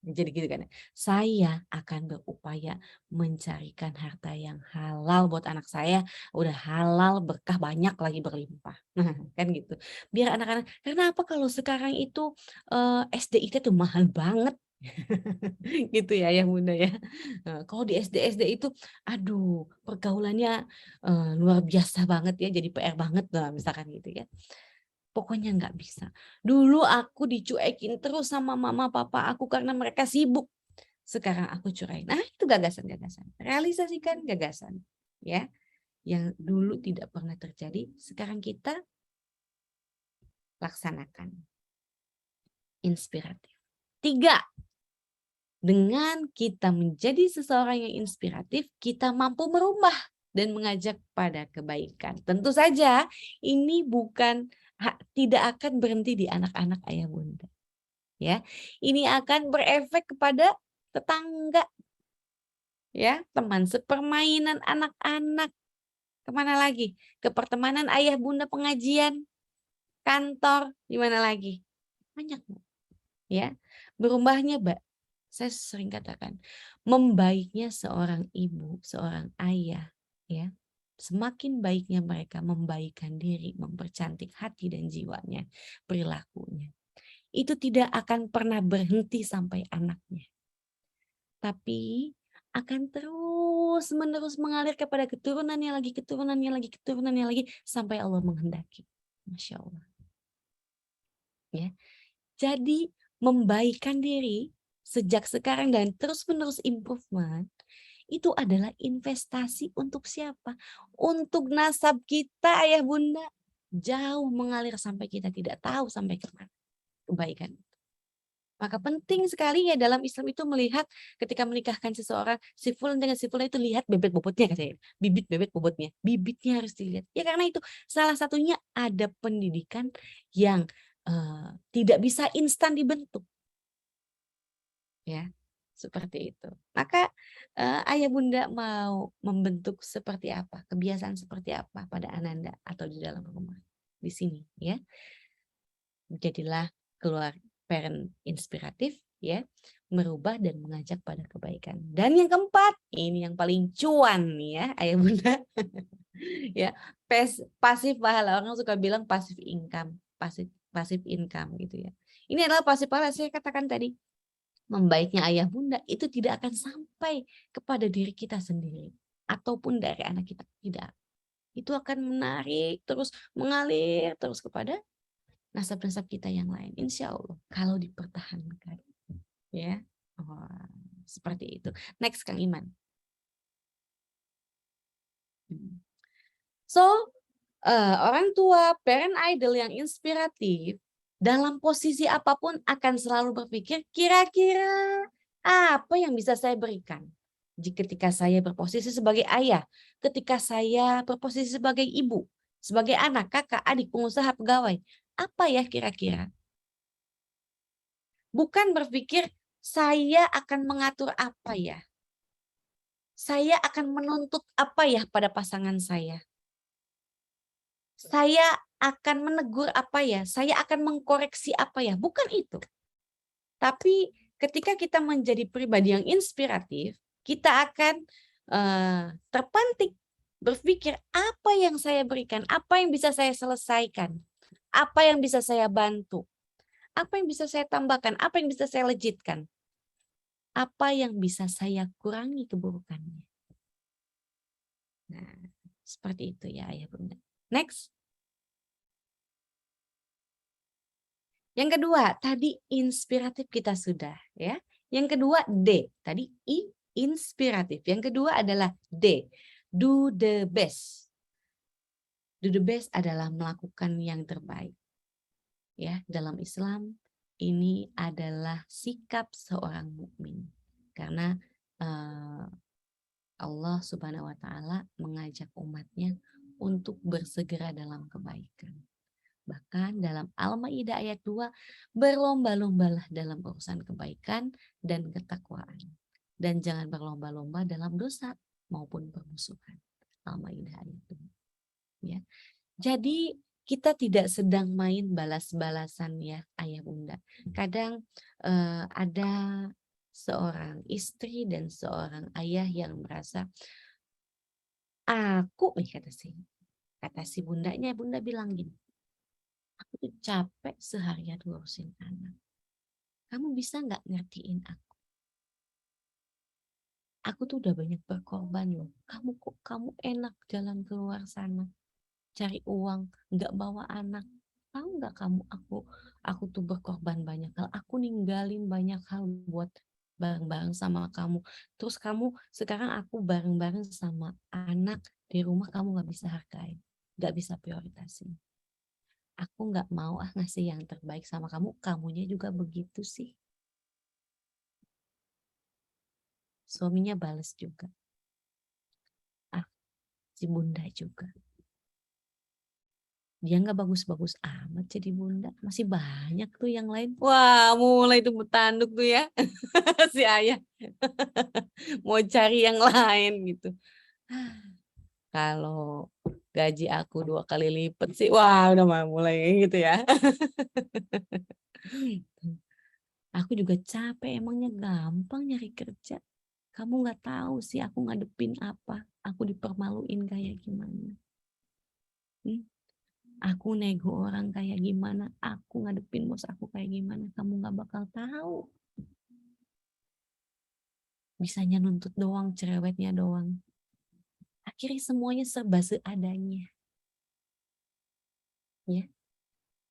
jadi gitu kan, saya akan berupaya mencarikan harta yang halal buat anak saya. Udah halal, berkah banyak lagi berlimpah. Nah, kan gitu. Biar anak-anak, kenapa kalau sekarang itu SDIT tuh mahal banget. Gitu ya yang bunda ya. Kalau di SD itu aduh pergaulannya luar biasa banget ya, jadi PR banget lah misalkan gitu ya. Pokoknya nggak bisa. Dulu aku dicuekin terus sama mama papa aku karena mereka sibuk. Sekarang aku curain. Nah, itu gagasan-gagasan. Realisasikan gagasan ya yang dulu tidak pernah terjadi, sekarang kita laksanakan. Inspiratif. 3. Dengan kita menjadi seseorang yang inspiratif, kita mampu merubah dan mengajak pada kebaikan. Tentu saja ini tidak akan berhenti di anak-anak ayah bunda. Ya, ini akan berefek kepada tetangga, ya, teman sepermainan anak-anak. Kemana lagi? Ke pertemanan ayah bunda, pengajian, kantor, di mana lagi? Banyak, ya. Berubahnya, Mbak. Saya sering katakan, membaiknya seorang ibu, seorang ayah, ya, semakin baiknya mereka membaikkan diri, mempercantik hati dan jiwanya, perilakunya. Itu tidak akan pernah berhenti sampai anaknya. Tapi akan terus-menerus mengalir kepada keturunannya lagi, sampai Allah menghendaki. Masya Allah. Ya. Jadi membaikkan diri sejak sekarang dan terus-menerus improvement, itu adalah investasi untuk siapa? Untuk nasab kita, ayah bunda. Jauh mengalir sampai kita tidak tahu sampai kemana kebaikan. Maka penting sekali ya dalam Islam itu melihat ketika menikahkan seseorang, si fulan dengan si fulan itu lihat bebet bobotnya katanya. Bibit bebet bobotnya. Bibitnya harus dilihat. Ya karena itu salah satunya ada pendidikan yang tidak bisa instan dibentuk. Ya, seperti itu. Maka ayah bunda mau membentuk seperti apa? Kebiasaan seperti apa pada Ananda atau di dalam rumah? Di sini ya. Jadilah keluar parent inspiratif ya, merubah dan mengajak pada kebaikan. Dan yang keempat, ini yang paling cuan nih ya, ayah bunda. Ya, pasif pahala. Orang suka bilang pasif income, pasif income gitu ya. Ini adalah pasif pahala, saya katakan tadi. Membaiknya ayah bunda itu tidak akan sampai kepada diri kita sendiri ataupun dari anak kita, tidak. Itu akan menarik terus, mengalir terus kepada nasab-nasab kita yang lain, insya Allah kalau dipertahankan ya. Seperti itu. Next, Kang Iman. So orang tua, parent idol yang inspiratif dalam posisi apapun akan selalu berpikir kira-kira apa yang bisa saya berikan ketika saya berposisi sebagai ayah, ketika saya berposisi sebagai ibu, sebagai anak, kakak, adik, pengusaha, pegawai. Apa ya kira-kira? Bukan berpikir saya akan mengatur apa ya. Saya akan menuntut apa ya pada pasangan saya. Saya akan menegur apa ya. Saya akan mengkoreksi apa ya. Bukan itu. Tapi ketika kita menjadi pribadi yang inspiratif, kita akan terpantik berpikir apa yang saya berikan, apa yang bisa saya selesaikan, apa yang bisa saya bantu. Apa yang bisa saya tambahkan? Apa yang bisa saya lejitkan? Apa yang bisa saya kurangi keburukannya? Nah, seperti itu ya ayah bunda. Next. Yang kedua, tadi inspiratif kita sudah ya. Yang kedua D, tadi I inspiratif. Yang kedua adalah D, do the best. Do the best adalah melakukan yang terbaik. Ya, dalam Islam ini adalah sikap seorang mukmin. Karena Allah Subhanahu wa taala mengajak umatnya untuk bersegera dalam kebaikan. Bahkan dalam Al-Maidah ayat 2, berlomba-lombalah dalam urusan kebaikan dan ketakwaan. Dan jangan berlomba-lomba dalam dosa maupun permusuhan. Al-Maidah ayat 2. Ya. Jadi kita tidak sedang main balas-balasan ya ayah bunda. Kadang ada seorang istri dan seorang ayah yang merasa aku kata si bundanya, bunda bilang gini, aku tuh capek seharian ngurusin anak. Kamu bisa nggak ngertiin aku? Aku tuh udah banyak berkorban loh. Kamu enak jalan keluar sana cari uang, nggak bawa anak. Tahu nggak kamu aku tuh berkorban banyak hal. Aku ninggalin banyak hal buat bareng-bareng sama kamu. Terus kamu sekarang aku bareng-bareng sama anak di rumah, kamu nggak bisa hargai, nggak bisa prioritasin. Aku nggak mau ngasih yang terbaik sama kamu. Kamunya juga begitu sih. Suaminya balas juga. Si bunda juga. Dia nggak bagus-bagus amat jadi bunda. Masih banyak tuh yang lain. Wah, mulai tuh bertanduk tuh ya. Si ayah. Mau cari yang lain gitu. Kalau gaji aku 2 kali lipat sih. Wah, udah mulai gitu ya. Aku juga capek. Emangnya gampang nyari kerja. Kamu nggak tahu sih aku ngadepin apa. Aku dipermaluin kayak gimana. Aku nego orang kayak gimana, aku ngadepin bos aku kayak gimana, kamu gak bakal tahu. Bisanya nuntut doang, cerewetnya doang. Akhirnya semuanya serba seadanya. Ya.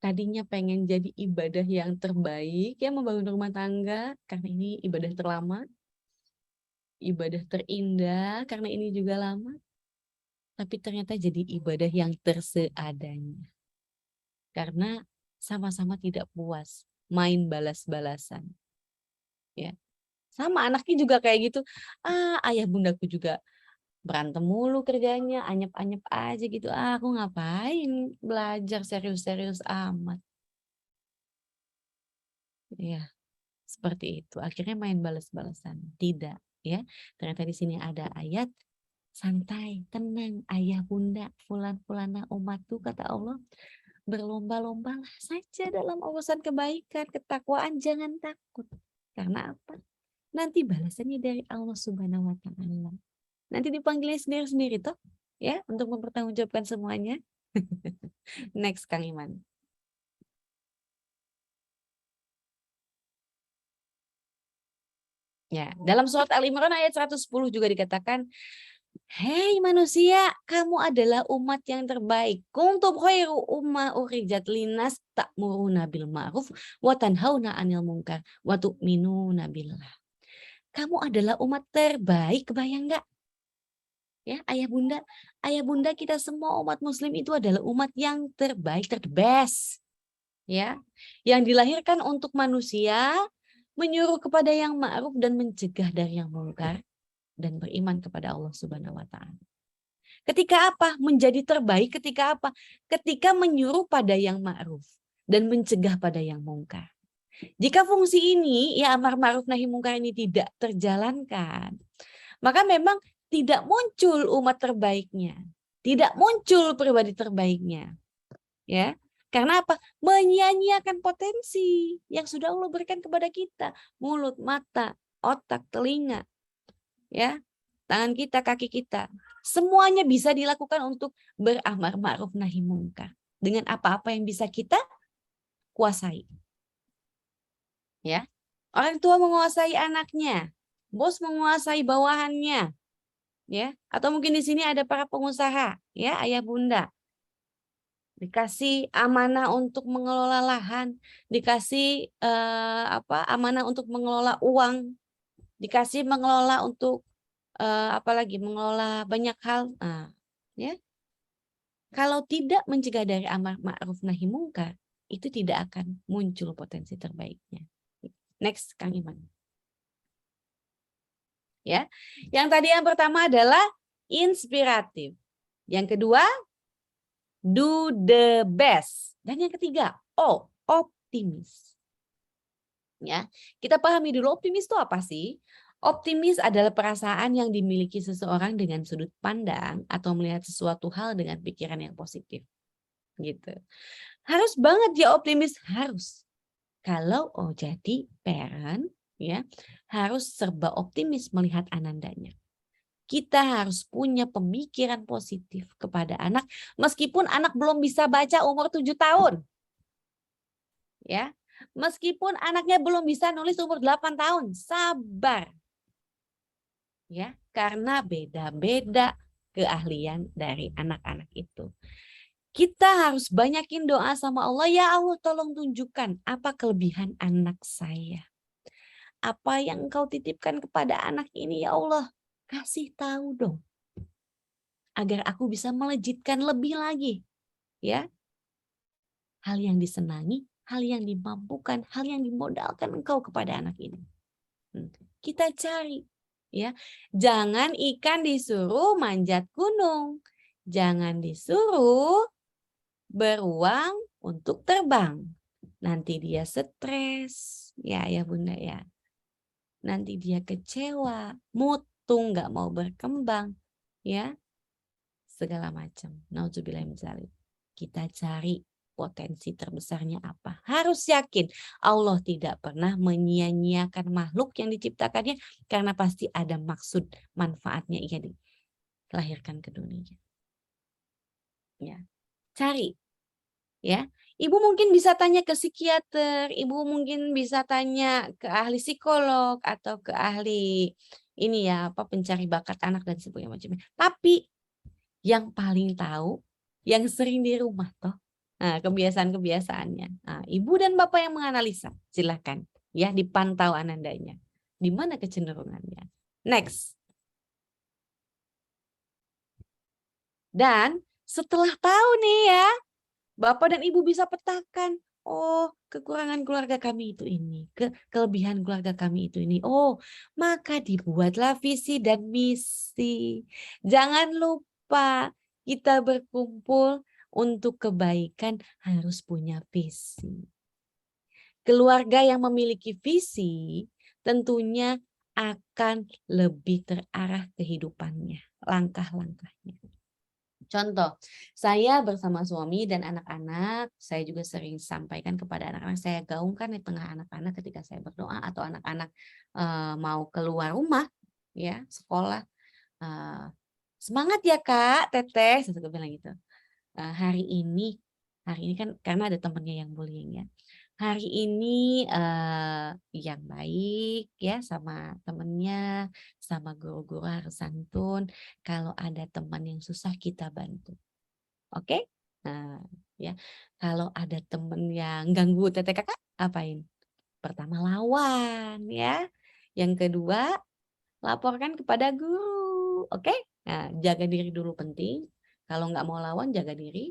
tadinya pengen jadi ibadah yang terbaik, ya membangun rumah tangga, karena ini ibadah terlama, ibadah terindah, karena ini juga lama, tapi ternyata jadi ibadah yang terseadanya. Karena sama-sama tidak puas, main balas-balasan. Ya. Sama anaknya juga kayak gitu, ayah bundaku juga berantem mulu kerjanya, anyep-anyep aja gitu. Aku ngapain belajar serius-serius amat. Ya, seperti itu. Akhirnya main balas-balasan. Tidak, ya. Ternyata di sini ada ayat, santai, tenang, ayah bunda, fulan-fulana umatku, kata Allah. Berlomba-lombalah saja dalam urusan kebaikan, ketakwaan, jangan takut. Karena apa? Nanti balasannya dari Allah Subhanahu wa Ta'ala. Nanti dipanggilnya sendiri-sendiri toh, ya, untuk mempertanggungjawabkan semuanya. Next, Kang Iman. Ya, dalam surat Al-Imran ayat 110 juga dikatakan, hei manusia, kamu adalah umat yang terbaik. Kuntum khairu ummah ukhrijat linnas ta'muruna bil ma'ruf wa tanhauna 'anil munkar wa tu'minuna billah. Kamu adalah umat terbaik, kebayang nggak? Ya, ayah bunda kita semua umat muslim itu adalah umat yang terbaik, the best. Ya, yang dilahirkan untuk manusia, menyuruh kepada yang ma'ruf dan mencegah dari yang mungkar, dan beriman kepada Allah Subhanahu wa Ta'ala. Ketika apa? Menjadi terbaik ketika apa? Ketika menyuruh pada yang ma'ruf dan mencegah pada yang mungkar. Jika fungsi ini, ya amar ma'ruf nahi mungkar ini tidak terjalankan, maka memang tidak muncul umat terbaiknya, tidak muncul pribadi terbaiknya, ya. Karena apa? Menyia-nyiakan potensi yang sudah Allah berikan kepada kita, mulut, mata, otak, telinga, ya, tangan kita, kaki kita, semuanya bisa dilakukan untuk beramar ma'ruf nahi mungkar dengan apa-apa yang bisa kita kuasai, ya. Orang tua menguasai anaknya, bos menguasai bawahannya. Ya, atau mungkin di sini ada para pengusaha, ya, ayah bunda. Dikasih amanah untuk mengelola lahan, dikasih amanah untuk mengelola uang, dikasih mengelola untuk apalagi mengelola banyak hal. Nah, ya. Kalau tidak mencegah dari amar ma'ruf nahi mungkar, itu tidak akan muncul potensi terbaiknya. Next, Kang Iman. Ya. Yang tadi yang pertama adalah inspiratif. Yang kedua, do the best. Dan yang ketiga, optimis. Ya, kita pahami dulu optimis itu apa sih? Optimis adalah perasaan yang dimiliki seseorang dengan sudut pandang atau melihat sesuatu hal dengan pikiran yang positif. Gitu. Harus banget dia optimis, harus. Kalau jadi parent, ya, harus serba optimis melihat anandanya. Kita harus punya pemikiran positif kepada anak, meskipun anak belum bisa baca umur 7 tahun. Ya, meskipun anaknya belum bisa nulis umur 8 tahun, sabar. Ya, karena beda-beda keahlian dari anak-anak itu. Kita harus banyakin doa sama Allah, ya Allah tolong tunjukkan apa kelebihan anak saya. Apa yang Engkau titipkan kepada anak ini, ya Allah, kasih tahu dong. Agar aku bisa melejitkan lebih lagi, ya. Hal yang disenangi, hal yang dimampukan, hal yang dimodalkan Engkau kepada anak ini. Kita cari, ya. Jangan ikan disuruh manjat gunung. Jangan disuruh beruang untuk terbang. Nanti dia stres, ya bunda ya. Nanti dia kecewa, mutu, nggak mau berkembang, ya. Segala macam. Nauzubillah min dzalik. Kita cari potensi terbesarnya apa. Harus yakin Allah tidak pernah menyia-nyiakan makhluk yang diciptakannya, karena pasti ada maksud manfaatnya ia dilahirkan ke dunia. Ya. Cari. Ya, ibu mungkin bisa tanya ke psikiater, ibu mungkin bisa tanya ke ahli psikolog atau ke ahli ini ya, pencari bakat anak dan sebagainya macamnya. Tapi yang paling tahu, yang sering di rumah toh, kebiasaan-kebiasaannya. Nah, Ibu dan Bapak yang menganalisa, silahkan ya dipantau anandanya. Di mana kecenderungannya? Next. Dan setelah tahu nih ya, Bapak dan Ibu bisa petakan, oh kekurangan keluarga kami itu ini, kelebihan keluarga kami itu ini. Oh, maka dibuatlah visi dan misi. Jangan lupa kita berkumpul untuk kebaikan harus punya visi. Keluarga yang memiliki visi tentunya akan lebih terarah kehidupannya, langkah-langkahnya. Contoh, saya bersama suami dan anak-anak, saya juga sering sampaikan kepada anak-anak, saya gaungkan di tengah anak-anak ketika saya berdoa atau anak-anak mau keluar rumah, ya sekolah. Semangat ya Kak, Teteh, saya suka bilang gitu. Hari ini kan karena ada temannya yang bullying ya. Hari ini yang baik ya sama temennya, sama guru-guru harus santun. Kalau ada teman yang susah kita bantu. Oke? Nah, ya. Kalau ada teman yang ganggu Teteh Kakak, apain? Pertama lawan ya. Yang kedua, laporkan kepada guru. Oke? Nah, jaga diri dulu penting. Kalau nggak mau lawan, jaga diri.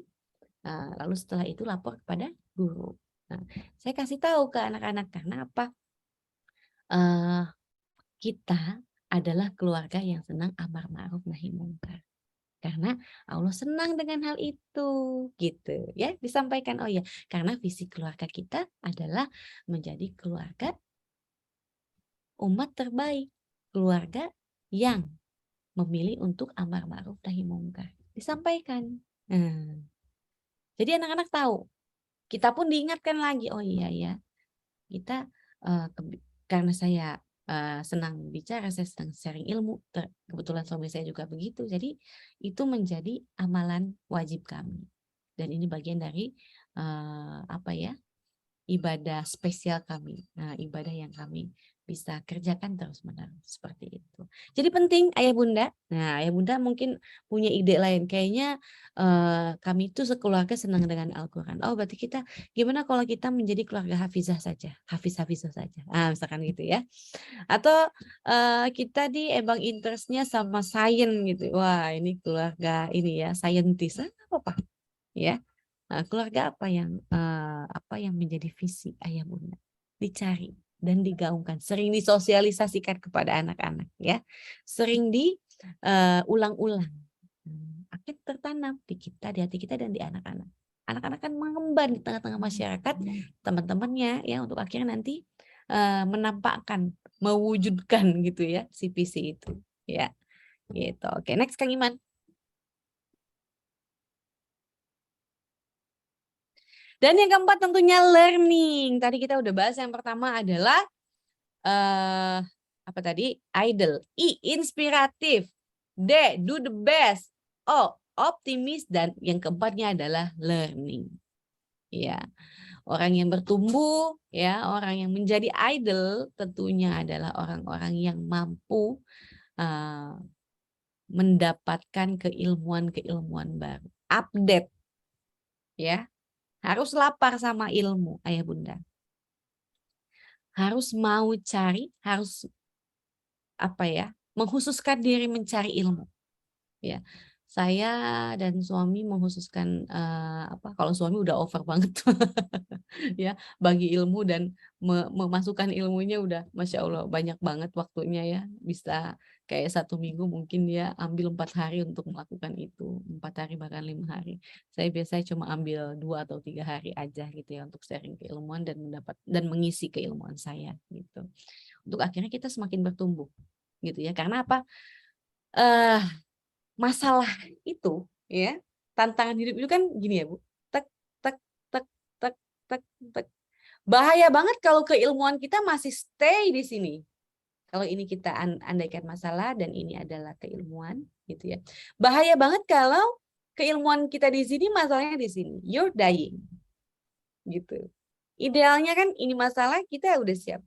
Lalu setelah itu lapor kepada guru. Nah, saya kasih tahu ke anak-anak karena apa? Kita adalah keluarga yang senang amar ma'ruf nahi mungkar. Karena Allah senang dengan hal itu, gitu ya. Disampaikan, oh ya, karena visi keluarga kita adalah menjadi keluarga umat terbaik, keluarga yang memilih untuk amar ma'ruf nahi mungkar. Disampaikan. Jadi anak-anak tahu. Kita pun diingatkan lagi, oh iya ya, kita karena saya senang bicara, saya senang sharing ilmu, kebetulan suami saya juga begitu, jadi itu menjadi amalan wajib kami. Dan ini bagian dari ibadah spesial kami, ibadah yang kami bisa kerjakan terus-menerus seperti itu. Jadi penting ayah bunda. Nah ayah bunda mungkin punya ide lain. Kayaknya kami itu sekeluarga senang dengan Al-Quran. Oh berarti kita gimana kalau kita menjadi keluarga hafizah saja, hafiz-hafizah saja. Misalkan gitu ya. Atau kita emang interestnya sama sains gitu. Wah ini keluarga ini ya, saintis. Apa ya. Keluarga apa yang menjadi visi ayah bunda dicari dan digaungkan, sering disosialisasikan kepada anak-anak ya, sering diulang-ulang, akan tertanam di kita, di hati kita dan di anak-anak. Anak-anak kan mengemban di tengah-tengah masyarakat teman-temannya ya untuk akhirnya nanti menampakkan, mewujudkan gitu ya si visi itu ya gitu. Oke, next Kang Iman. Dan yang keempat tentunya learning. Tadi kita udah bahas yang pertama adalah apa tadi? Idle. I, inspiratif. D, do the best. O, optimis. Dan yang keempatnya adalah learning. Ya, orang yang bertumbuh, ya, orang yang menjadi idle tentunya adalah orang-orang yang mampu mendapatkan keilmuan-keilmuan baru. Update, ya. Harus lapar sama ilmu, ayah bunda. Harus mau cari, harus mengkhususkan diri mencari ilmu. Ya, saya dan suami mengkhususkan kalau suami udah over banget, ya, bagi ilmu dan memasukkan ilmunya udah, masya Allah banyak banget waktunya ya, bisa kayak 1 minggu mungkin dia ambil 4 hari untuk melakukan itu, 4 hari bahkan 5 hari. Saya biasanya cuma ambil 2 atau 3 hari aja gitu ya untuk sharing keilmuan dan mengisi keilmuan saya gitu. Untuk akhirnya kita semakin bertumbuh gitu ya. Karena apa? Masalah itu ya, tantangan hidup itu kan gini ya Bu. Tek tek tek tek tek tek. Bahaya banget kalau keilmuan kita masih stay di sini. Kalau ini kita andaikan masalah dan ini adalah keilmuan gitu ya. Bahaya banget kalau keilmuan kita di sini, masalahnya di sini. You're dying. Gitu. Idealnya kan ini masalah kita udah siap.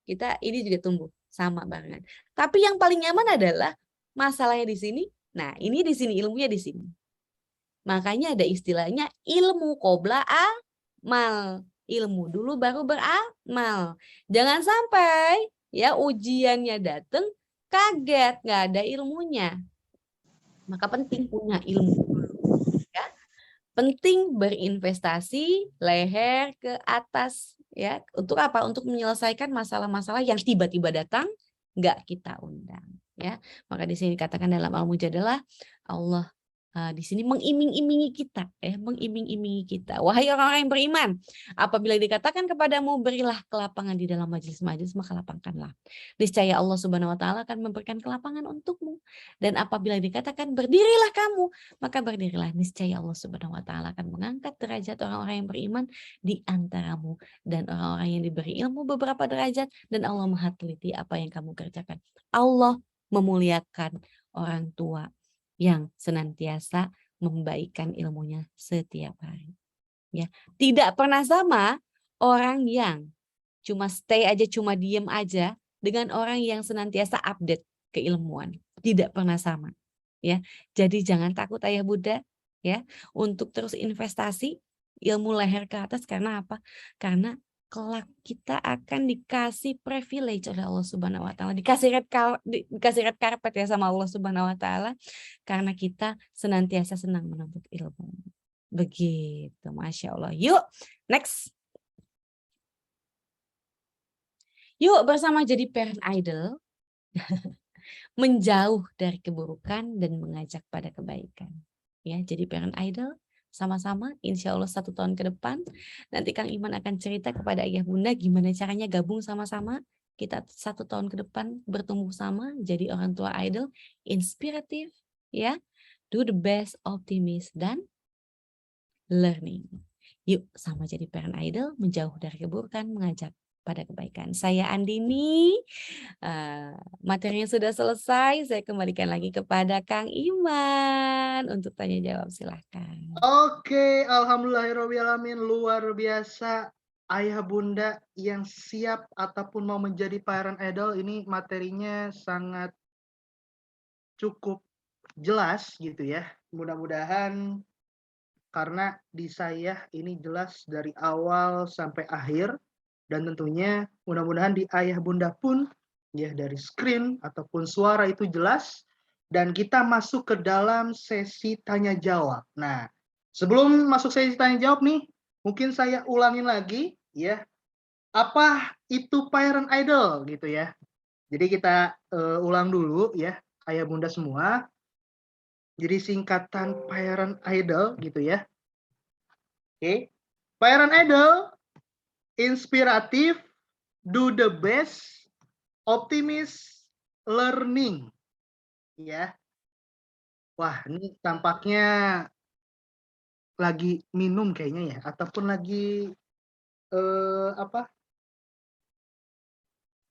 Kita ini juga tumbuh sama barengan. Tapi yang paling nyaman adalah masalahnya di sini. Nah, ini di sini, ilmunya di sini. Makanya ada istilahnya ilmu qabla amal. Ilmu dulu baru beramal. Jangan sampai ya ujiannya datang kaget nggak ada ilmunya. Maka penting punya ilmu dulu, ya. Penting berinvestasi leher ke atas, ya. Untuk apa? Untuk menyelesaikan masalah-masalah yang tiba-tiba datang nggak kita undang, ya. Maka di sini dikatakan dalam Al-Mujadalah Allah di sini mengiming-imingi kita, mengiming-imingi kita. Wahai orang-orang yang beriman, apabila dikatakan kepadamu berilah kelapangan di dalam majelis-majelis, maka lapangkanlah. Niscaya Allah Subhanahu wa taala akan memberikan kelapangan untukmu. Dan apabila dikatakan berdirilah kamu, maka berdirilah. Niscaya Allah Subhanahu wa taala akan mengangkat derajat orang-orang yang beriman di antaramu dan orang-orang yang diberi ilmu beberapa derajat, dan Allah Maha teliti apa yang kamu kerjakan. Allah memuliakan orang tua yang senantiasa membaikkan ilmunya setiap hari. Ya, tidak pernah sama orang yang cuma stay aja, cuma diem aja dengan orang yang senantiasa update keilmuan. Tidak pernah sama. Ya, jadi jangan takut ayah bunda, ya, untuk terus investasi ilmu leher ke atas. Karena apa? Karena kelak kita akan dikasih privilege oleh Allah Subhanahu wa taala, dikasih red carpet ya sama Allah Subhanahu wa taala, karena kita senantiasa senang menuntut ilmu. Begitu, Masya Allah. Yuk, next. Yuk bersama jadi parent idol, menjauh dari keburukan dan mengajak pada kebaikan. Ya, jadi parent idol sama-sama, insya Allah 1 tahun ke depan. Nanti Kang Iman akan cerita kepada ayah bunda gimana caranya gabung sama-sama. Kita 1 tahun ke depan bertumbuh sama, jadi orang tua idol, inspiratif, ya, do the best, optimis, dan learning. Yuk sama jadi parent idol, menjauh dari keburukan, mengajak pada kebaikan. Saya Andini, materinya sudah selesai. Saya kembalikan lagi kepada Kang Iman untuk tanya jawab, silahkan. Oke, alhamdulillahirobbilalamin, luar biasa ayah bunda yang siap ataupun mau menjadi parent idol. Ini materinya sangat cukup jelas gitu ya. Mudah-mudahan karena di saya ini jelas dari awal sampai akhir, dan tentunya mudah-mudahan di ayah bunda pun ya dari screen ataupun suara itu jelas, dan kita masuk ke dalam sesi tanya jawab. Nah, sebelum masuk sesi tanya jawab nih, mungkin saya ulangin lagi ya, apa itu parent idol gitu ya. Jadi kita ulang dulu ya ayah bunda semua. Jadi singkatan parent idol gitu ya. Oke. Parent idol inspiratif, do the best, optimis, learning. Ya. Wah, ini tampaknya lagi minum kayaknya ya, ataupun lagi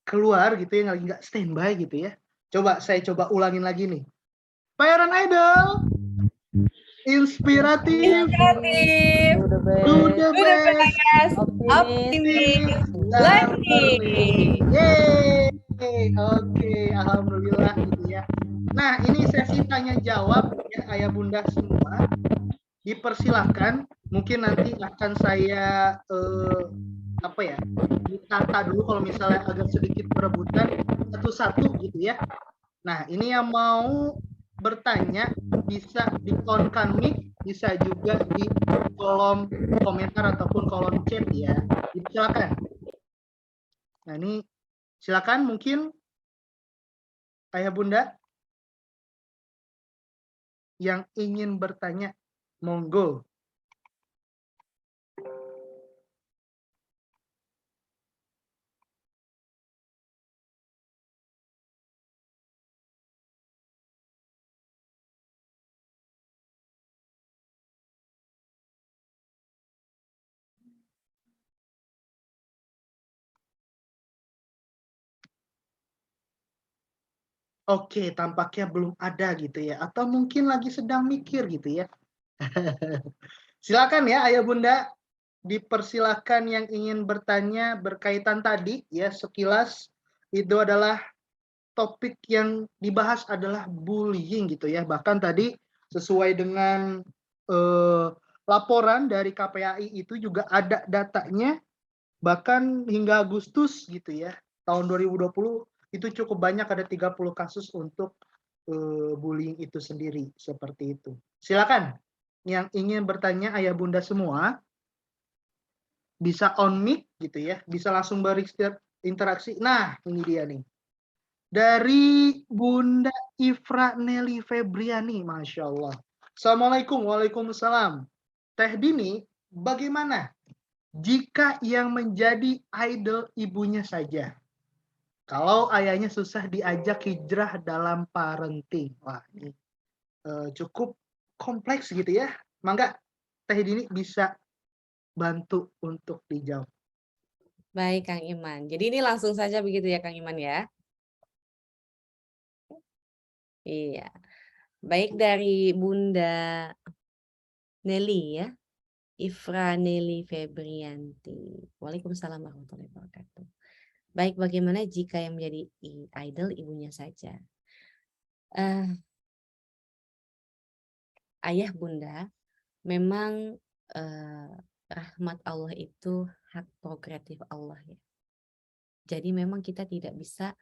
keluar gitu ya, lagi nggak standby gitu ya. Saya coba ulangin lagi nih. Parent idol inspiratif, do the best, optimis, learning. Yeay. Oke, alhamdulillah gitu ya. Nah, ini sesi tanya jawab ya ayah bunda semua. Dipersilahkan, mungkin nanti akan saya ditata dulu kalau misalnya agak sedikit berebutan satu-satu gitu ya. Nah, ini yang mau bertanya bisa di on-kan mic, bisa juga di kolom komentar ataupun kolom chat ya. Silakan. Nah, ini silakan mungkin ayah bunda yang ingin bertanya, monggo. Oke, tampaknya belum ada gitu ya, atau mungkin lagi sedang mikir gitu ya. Silakan ya ayah bunda, dipersilakan yang ingin bertanya berkaitan tadi ya, sekilas itu adalah topik yang dibahas adalah bullying gitu ya. Bahkan tadi sesuai dengan laporan dari KPAI itu juga ada datanya, bahkan hingga Agustus gitu ya, tahun 2020 itu cukup banyak, ada 30 kasus untuk bullying itu sendiri, seperti itu. Silakan yang ingin bertanya ayah bunda semua, bisa on mic gitu ya, bisa langsung berinteraksi. Nah, ini dia nih. Dari Bunda Ifra Nelly Febriani, Masya Allah. Assalamualaikum, waalaikumsalam. Teh Dini, bagaimana jika yang menjadi idol ibunya saja? Kalau ayahnya susah diajak hijrah dalam parenting. Wah, ini cukup kompleks gitu ya. Mangga Teh Dini bisa bantu untuk dijawab. Baik, Kang Iman. Jadi ini langsung saja begitu ya, Kang Iman ya. Iya. Baik dari Bunda Nelly ya. Ifra Nelly Febrianti. Waalaikumsalam warahmatullahi wabarakatuh. Baik, bagaimana jika yang menjadi idol ibunya saja? Ayah bunda, memang rahmat Allah itu hak prerogatif Allah ya. Jadi memang kita tidak bisa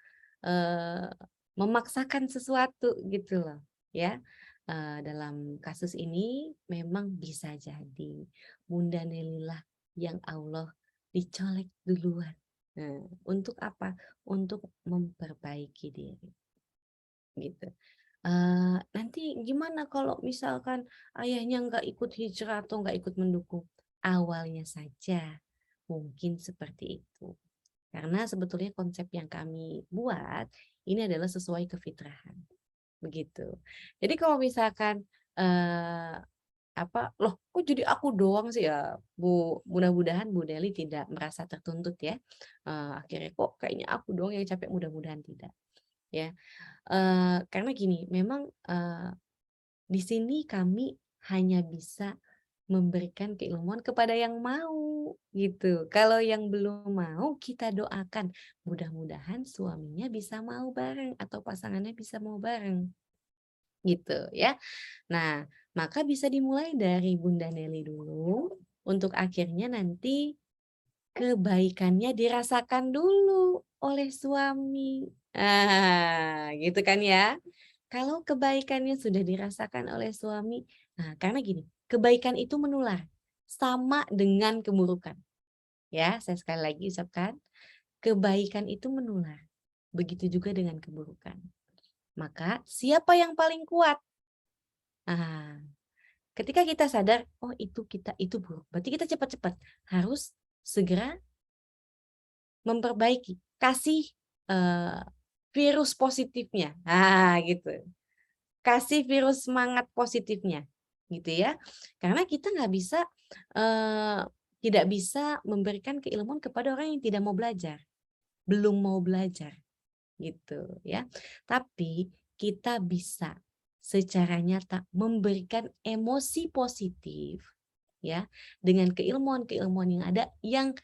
memaksakan sesuatu gitu loh ya. Dalam kasus ini memang bisa jadi Bunda Nelila yang Allah dicolek duluan. Nah, untuk apa? Untuk memperbaiki diri gitu. Nanti gimana kalau misalkan ayahnya nggak ikut hijrah atau nggak ikut mendukung? Awalnya saja mungkin seperti itu. Karena sebetulnya konsep yang kami buat ini adalah sesuai kefitrahan. Begitu. Jadi kalau misalkan loh kok jadi aku doang sih ya, mudah-mudahan Bu Deli tidak merasa tertuntut ya. Akhirnya kok kayaknya aku doang yang capek, mudah-mudahan tidak ya. Karena gini, memang di sini kami hanya bisa memberikan keilmuan kepada yang mau gitu. Kalau yang belum mau, kita doakan mudah-mudahan suaminya bisa mau bareng atau pasangannya bisa mau bareng gitu ya. Nah, maka bisa dimulai dari Bunda Nelly dulu untuk akhirnya nanti kebaikannya dirasakan dulu oleh suami. Gitu kan ya. Kalau kebaikannya sudah dirasakan oleh suami, nah karena gini, kebaikan itu menular sama dengan keburukan. Ya, saya sekali lagi ucapkan, kebaikan itu menular. Begitu juga dengan keburukan. Maka siapa yang paling kuat? Nah, ketika kita sadar, oh itu buruk. Berarti kita cepat-cepat harus segera memperbaiki, kasih virus positifnya. Gitu. Kasih virus semangat positifnya, gitu ya. Karena kita tidak bisa memberikan keilmuan kepada orang yang tidak mau belajar, belum mau belajar, gitu ya. Tapi kita bisa secara nyata memberikan emosi positif, ya, dengan keilmuan-keilmuan yang ada yang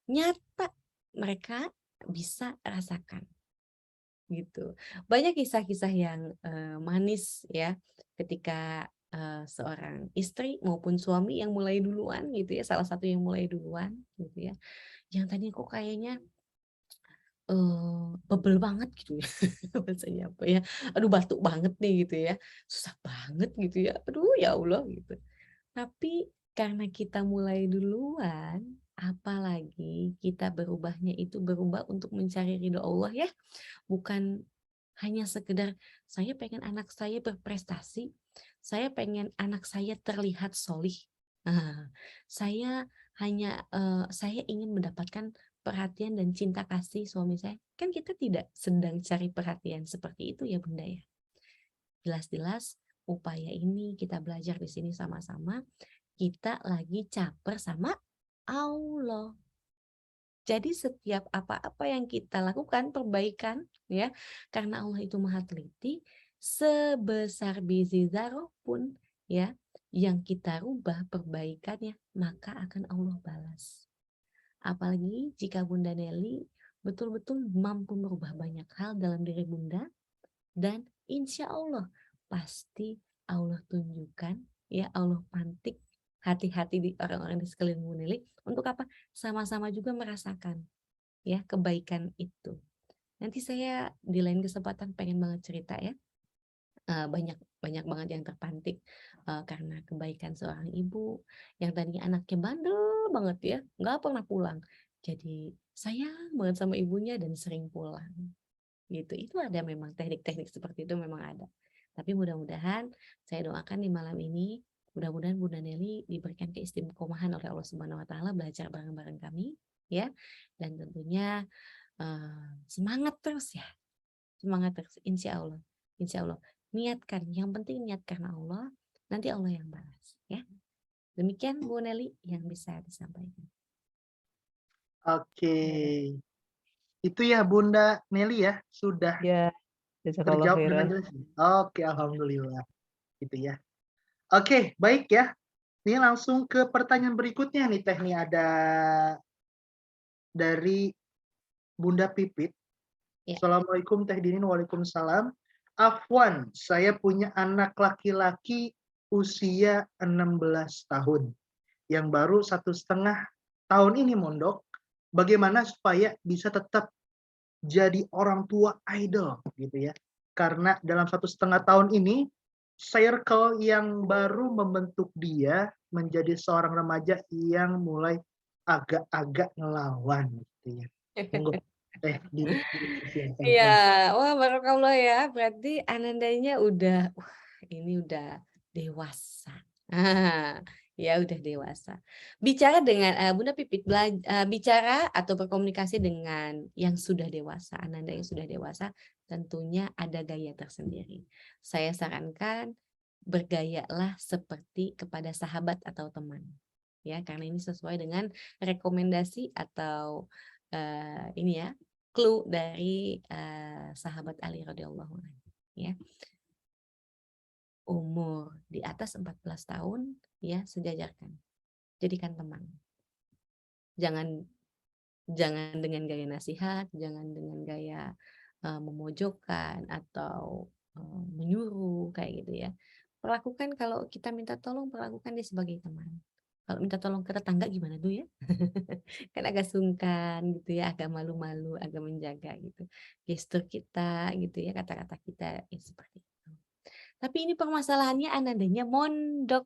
nyata mereka bisa rasakan. Gitu. Banyak kisah-kisah yang manis ya ketika seorang istri maupun suami yang mulai duluan gitu ya, salah satu yang mulai duluan gitu ya. Yang tadi kok kayaknya bebel banget gitu ya. Bahasanya apa ya? Aduh batuk banget nih gitu ya. Susah banget gitu ya. Aduh ya Allah gitu. Tapi karena kita mulai duluan, apalagi kita berubahnya itu berubah untuk mencari ridho Allah ya. Bukan hanya sekedar saya pengen anak saya berprestasi, saya pengen anak saya terlihat solih. Saya saya ingin mendapatkan perhatian dan cinta kasih suami saya. Kan kita tidak sedang cari perhatian seperti itu ya Bunda ya. Jelas-jelas upaya ini kita belajar di sini sama-sama. Kita lagi caper sama Allah. Jadi setiap apa-apa yang kita lakukan perbaikan ya, karena Allah itu maha teliti, sebesar biji zarah pun ya yang kita rubah perbaikannya, maka akan Allah balas. Apalagi jika Bunda Nelly betul-betul mampu merubah banyak hal dalam diri Bunda, dan insya Allah pasti Allah tunjukkan ya Allah pantik hati-hati di orang-orang di sekeliling Bu Neli untuk apa? Sama-sama juga merasakan ya kebaikan itu. Nanti saya di lain kesempatan pengen banget cerita ya. Banyak banyak banget yang terpantik karena kebaikan seorang ibu yang tadinya anaknya bandel banget ya, nggak pernah pulang. Jadi sayang banget sama ibunya dan sering pulang. Gitu. Itu ada memang teknik-teknik seperti itu memang ada. Tapi mudah-mudahan saya doakan di malam ini mudah-mudahan Bunda Neli diberikan keistiqomahan oleh Allah Subhanahu wa taala belajar bareng-bareng kami ya. Dan tentunya semangat terus ya. Semangat terus insya Allah. Insya Allah. Niatkan, yang penting niat karena Allah, nanti Allah yang balas ya. Demikian Bu Neli yang bisa disampaikan. Oke. Itu ya Bunda Nelly ya, sudah Ya, jazakallah terjawab dengan khairan. jelas. Oke, alhamdulillah. Gitu ya. Oke, baik ya. Ini langsung ke pertanyaan berikutnya nih Teh. Nih ada dari Bunda Pipit. Ya. Assalamualaikum Teh Dinin, waalaikumsalam. Afwan, saya punya anak laki-laki usia 16 tahun yang baru 1,5 tahun ini mondok. Bagaimana supaya bisa tetap jadi orang tua idol gitu ya? Karena dalam 1,5 tahun ini circle yang baru membentuk dia menjadi seorang remaja yang mulai agak-agak ngelawan gitu ya. Monggo Teh Dini silakan. Iya, wah barakallah ya. Berarti Anandanya udah, ini udah dewasa. Ya udah dewasa. Bicara dengan Bunda Pipit, bicara atau berkomunikasi dengan yang sudah dewasa, Ananda yang sudah dewasa, tentunya ada gaya tersendiri. Saya sarankan bergayalah seperti kepada sahabat atau teman, ya karena ini sesuai dengan rekomendasi atau ini ya clue dari sahabat Ali radhiyallahu anhu ya. Umur di atas 14 tahun ya sejajarkan. Jadikan teman. Jangan dengan gaya nasihat, jangan dengan gaya memojokkan atau menyuruh kayak gitu ya. Perlakukan kalau kita minta tolong, perlakukan dia sebagai teman. Kalau minta tolong ke tetangga gimana tuh ya? Kan agak sungkan gitu ya, agak malu-malu, agak menjaga gitu. Gestur kita gitu ya, kata-kata kita ya seperti itu. Tapi ini permasalahannya Anandanya mondok.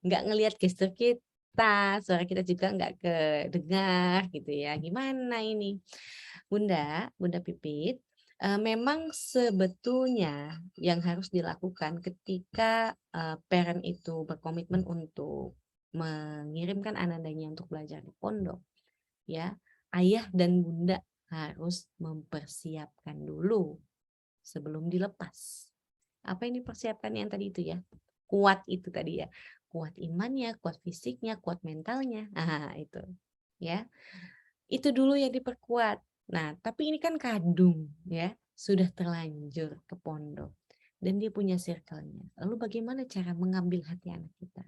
Nggak ngelihat gestur kita, suara kita juga nggak kedengar gitu ya. Gimana ini? Bunda Pipit, memang sebetulnya yang harus dilakukan ketika parent itu berkomitmen untuk mengirimkan anandanya untuk belajar di pondok, ya ayah dan bunda harus mempersiapkan dulu sebelum dilepas. Apa yang dipersiapkan yang tadi itu ya? Kuat itu tadi ya. Kuat imannya, kuat fisiknya, kuat mentalnya. Itu. Ya. Itu dulu yang diperkuat. Nah, tapi ini kan kadung ya, sudah terlanjur ke pondok dan dia punya circle-nya. Lalu bagaimana cara mengambil hati anak kita?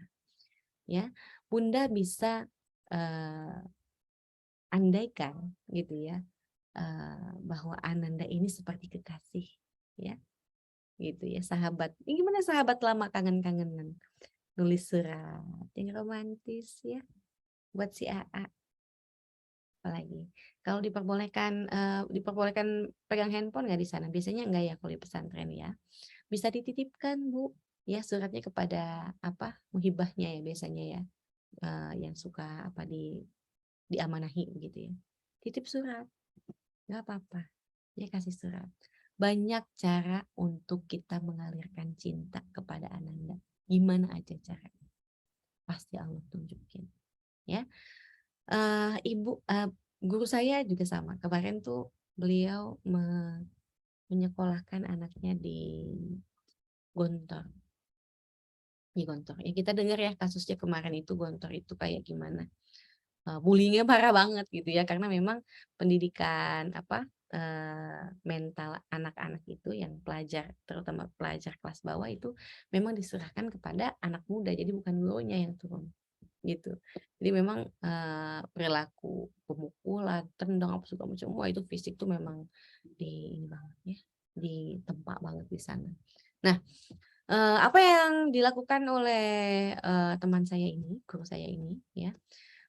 Ya, Bunda bisa andaikan gitu ya, bahwa Ananda ini seperti kekasih ya. Gitu ya, sahabat. Ini gimana sahabat lama kangen-kangenan? Nulis surat yang romantis ya buat si AA. Apalagi kalau diperbolehkan pegang handphone nggak di sana? Biasanya enggak ya kalau di pesantren ya. Bisa dititipkan Bu ya suratnya kepada apa muhibahnya ya biasanya ya, yang suka apa diamanahi gitu ya. Titip surat nggak apa-apa ya, kasih surat. Banyak cara untuk kita mengalirkan cinta kepada Ananda. Gimana aja caranya? Pasti Allah tunjukin ya. Guru saya juga sama. Kemarin tuh beliau menyekolahkan anaknya di Gontor. Di Gontor. Ya kita dengar ya kasusnya kemarin itu Gontor itu kayak gimana. Bullyingnya parah banget gitu ya karena memang pendidikan mental anak-anak itu yang pelajar terutama pelajar kelas bawah itu memang diserahkan kepada anak muda jadi bukan gurunya yang turun gitu. Jadi memang perilaku pemukulan, tendang apa segala macam, wah itu fisik tuh memang ini banget ya, ditempa banget di sana. Nah, Apa yang dilakukan oleh teman saya ini, guru saya ini, ya,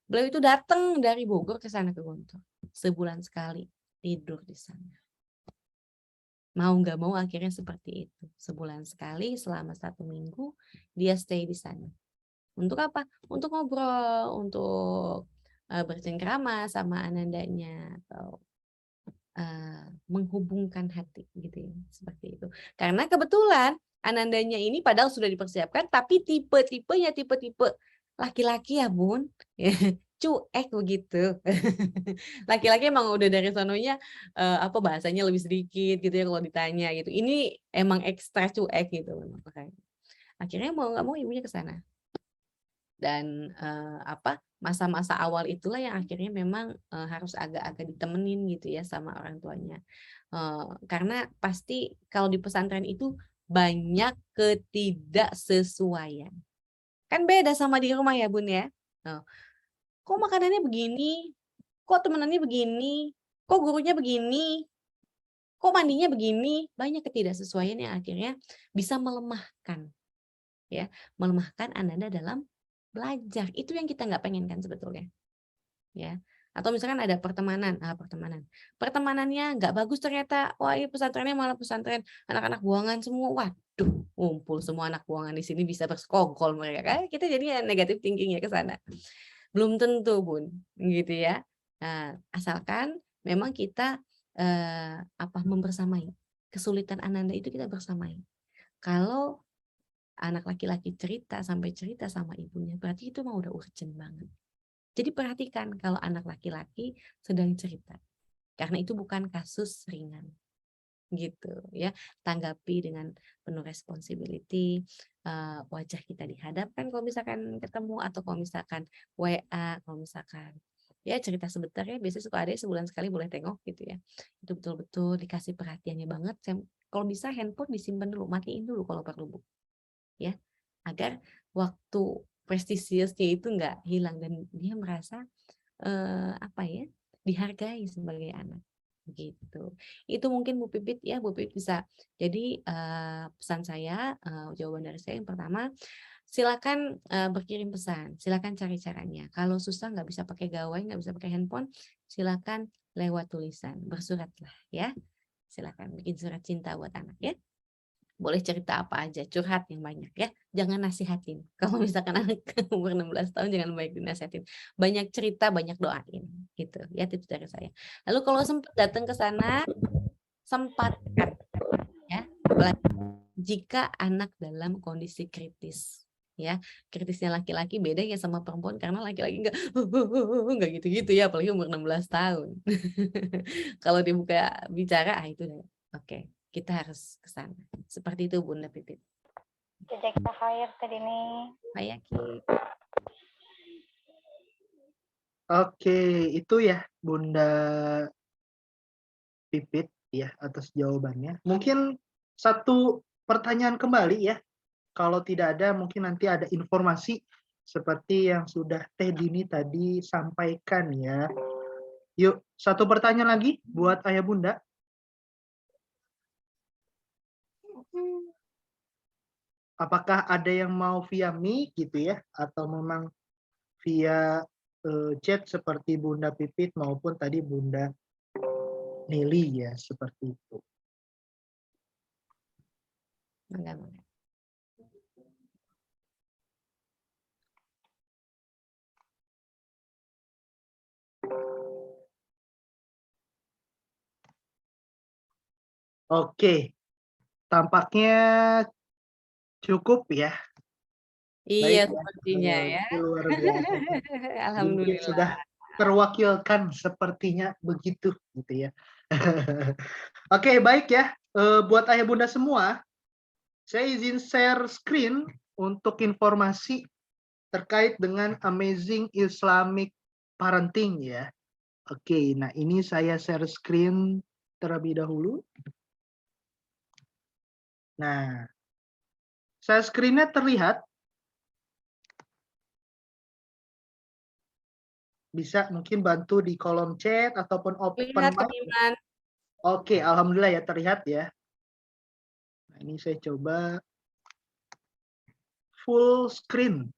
beliau itu datang dari Bogor ke sana ke Gontor, sebulan sekali tidur di sana. Mau nggak mau akhirnya seperti itu, sebulan sekali selama 1 minggu dia stay di sana. Untuk apa? Untuk ngobrol, untuk bercengkrama sama anandanya atau menghubungkan hati gitu ya, seperti itu. Karena kebetulan anandanya ini padahal sudah dipersiapkan, tapi tipe-tipenya tipe-tipe laki-laki ya Bun, cuek begitu. Laki-laki emang udah dari sononya apa bahasanya lebih sedikit gitu ya kalau ditanya gitu. Ini emang ekstra cuek gitu memang makanya. Akhirnya mau nggak mau ibunya ke sana. Dan apa masa-masa awal itulah yang akhirnya memang harus agak-agak ditemenin gitu ya sama orang tuanya. Karena pasti kalau di pesantren itu banyak ketidaksesuaian. Kan beda sama di rumah ya Bun ya. Kok makanannya begini? Kok temenannya begini? Kok gurunya begini? Kok mandinya begini? Banyak ketidaksesuaian yang akhirnya bisa melemahkan ya, melemahkan Ananda dalam belajar. Itu yang kita nggak pengenkan sebetulnya. Ya. Atau misalkan ada pertemanannya nggak bagus ternyata, wah ini pesantrennya malah pesantren anak-anak buangan semua, waduh ngumpul semua anak buangan di sini bisa bersekongkol mereka kan, kita jadinya negatif thinkingnya ke sana. Belum tentu Bun, gitu ya. Nah, asalkan memang kita membersamai kesulitan Ananda itu kita bersamai. Kalau anak laki-laki cerita sama ibunya, berarti itu mah udah urgent banget. Jadi perhatikan kalau anak laki-laki sedang cerita, karena itu bukan kasus ringan, gitu ya. Tanggapi dengan penuh responsibility, wajah kita dihadapkan kalau misalkan ketemu atau kalau misalkan WA, kalau misalkan ya cerita sebentar ya, biasanya suka ada sebulan sekali boleh tengok gitu ya. Itu betul-betul dikasih perhatiannya banget. Kalau bisa handphone disimpan dulu, matiin dulu kalau perlu Bu. Ya, agar waktu prestisiusnya itu nggak hilang dan dia merasa dihargai sebagai anak gitu. Itu mungkin Bu Pipit ya, Bu Pipit bisa. Jadi pesan saya, jawaban dari saya yang pertama, silakan berkirim pesan, silakan cari caranya. Kalau susah nggak bisa pakai gawai, nggak bisa pakai handphone, silakan lewat tulisan, bersuratlah ya. Silakan bikin surat cinta buat anak ya. Boleh cerita apa aja, curhat yang banyak ya. Jangan nasihatin. Kalau misalkan anak umur 16 tahun jangan banyak dinasihatin. Banyak cerita, banyak doain gitu. Ya tips dari saya. Lalu kalau sempat datang ke sana, sempatkan ya. Jika anak dalam kondisi kritis ya. Kritisnya laki-laki beda ya sama perempuan karena laki-laki enggak gitu-gitu ya, apalagi umur 16 tahun. Kalau dibuka bicara itu oke. Kita harus ke sana. Seperti itu Bunda Pipit. Jazakallah khair tadi nih. Baik, Ki. Oke, itu ya Bunda Pipit ya atas jawabannya. Mungkin satu pertanyaan kembali ya. Kalau tidak ada mungkin nanti ada informasi seperti yang sudah Teh Dini tadi sampaikan ya. Yuk, satu pertanyaan lagi buat Ayah Bunda. Apakah ada yang mau via mic gitu ya atau memang via chat seperti Bunda Pipit maupun tadi Bunda Nelly ya seperti itu. Enggak. Oke, tampaknya cukup ya. Iya, Baik, sepertinya ya. luar biasa. Alhamdulillah. Sudah terwakilkan sepertinya begitu gitu ya. Oke, baik ya. Buat ayah bunda semua, saya izin share screen untuk informasi terkait dengan Amazing Islamic Parenting ya. Oke, nah ini saya share screen terlebih dahulu. Nah, share screen-nya terlihat. Bisa mungkin bantu di kolom chat ataupun open Lihat mic. Iman. Oke, alhamdulillah ya terlihat ya. Nah, ini saya coba full screen.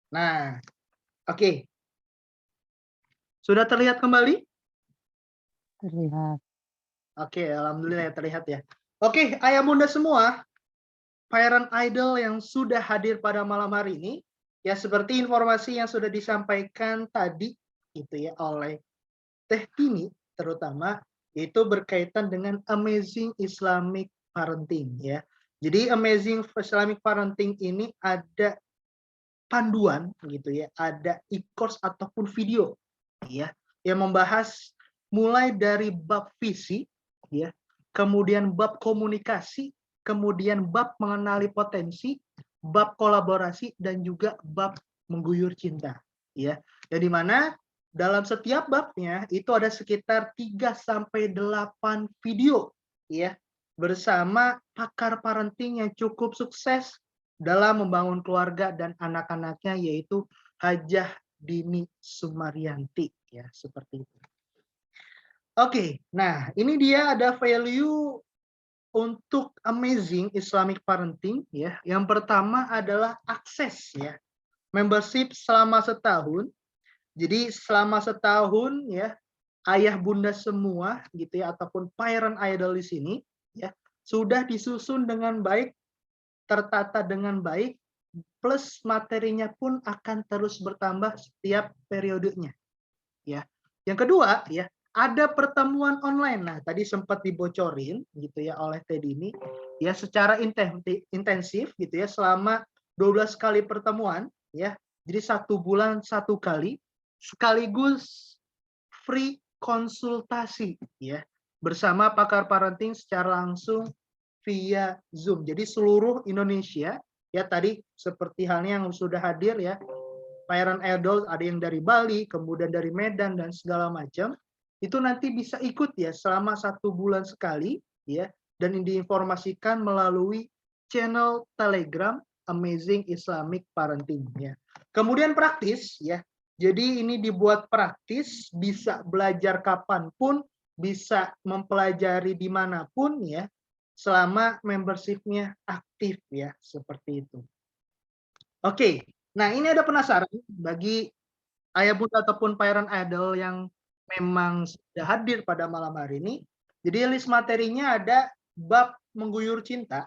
Nah, oke. Sudah terlihat kembali? Terlihat. Oke, alhamdulillah terlihat ya. Oke, ayah bunda semua, Parent Idol yang sudah hadir pada malam hari ini, ya seperti informasi yang sudah disampaikan tadi gitu ya oleh Teh Tini terutama, itu berkaitan dengan Amazing Islamic Parenting ya. Jadi Amazing Islamic Parenting ini ada panduan gitu ya, ada e-course ataupun video ya yang membahas mulai dari bab visi ya, kemudian bab komunikasi, kemudian bab mengenali potensi, bab kolaborasi dan juga bab mengguyur cinta ya. Dan di mana dalam setiap babnya itu ada sekitar 3 sampai 8 video ya bersama pakar parenting yang cukup sukses dalam membangun keluarga dan anak-anaknya, yaitu Hajah Dini Sumaryanti ya, seperti itu. Oke, nah ini dia ada value untuk Amazing Islamic Parenting ya. Yang pertama adalah akses ya. Membership selama setahun. Jadi selama setahun ya, ayah bunda semua gitu ya ataupun parent idol di sini ya sudah disusun dengan baik, tertata dengan baik, plus materinya pun akan terus bertambah setiap periodenya ya. Yang kedua ya, ada pertemuan online. Nah, tadi sempat dibocorin gitu ya oleh Teh Dini ya, secara intensif gitu ya selama 12 kali pertemuan ya. Jadi 1 bulan 1 kali, sekaligus free konsultasi ya bersama pakar parenting secara langsung via Zoom. Jadi seluruh Indonesia ya, tadi seperti halnya yang sudah hadir ya, parent adult ada yang dari Bali, kemudian dari Medan dan segala macam, itu nanti bisa ikut ya selama 1 bulan sekali ya, dan diinformasikan melalui channel Telegram Amazing Islamic Parenting ya. Kemudian praktis ya, jadi ini dibuat praktis, bisa belajar kapanpun, bisa mempelajari dimanapun ya, selama membership-nya aktif ya, seperti itu. Oke, nah ini ada penasaran bagi ayah bunda ataupun parent idol yang memang sudah hadir pada malam hari ini. Jadi list materinya ada bab mengguyur cinta,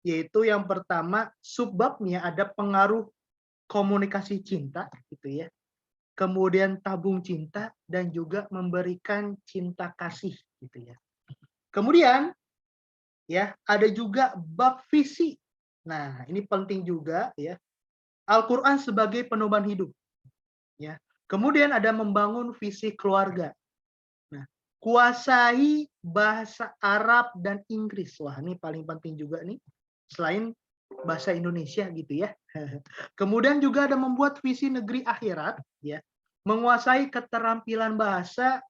yaitu yang pertama subbabnya ada pengaruh komunikasi cinta gitu ya. Kemudian tabung cinta dan juga memberikan cinta kasih gitu ya. Kemudian ya ada juga bab visi. Nah, ini penting juga ya. Al-Qur'an sebagai pedoman hidup. Ya. Kemudian ada membangun visi keluarga. Nah, kuasai bahasa Arab dan Inggris. Wah, ini paling penting juga nih. Selain bahasa Indonesia gitu ya. Kemudian juga ada membuat visi negeri akhirat ya. Menguasai keterampilan bahasa,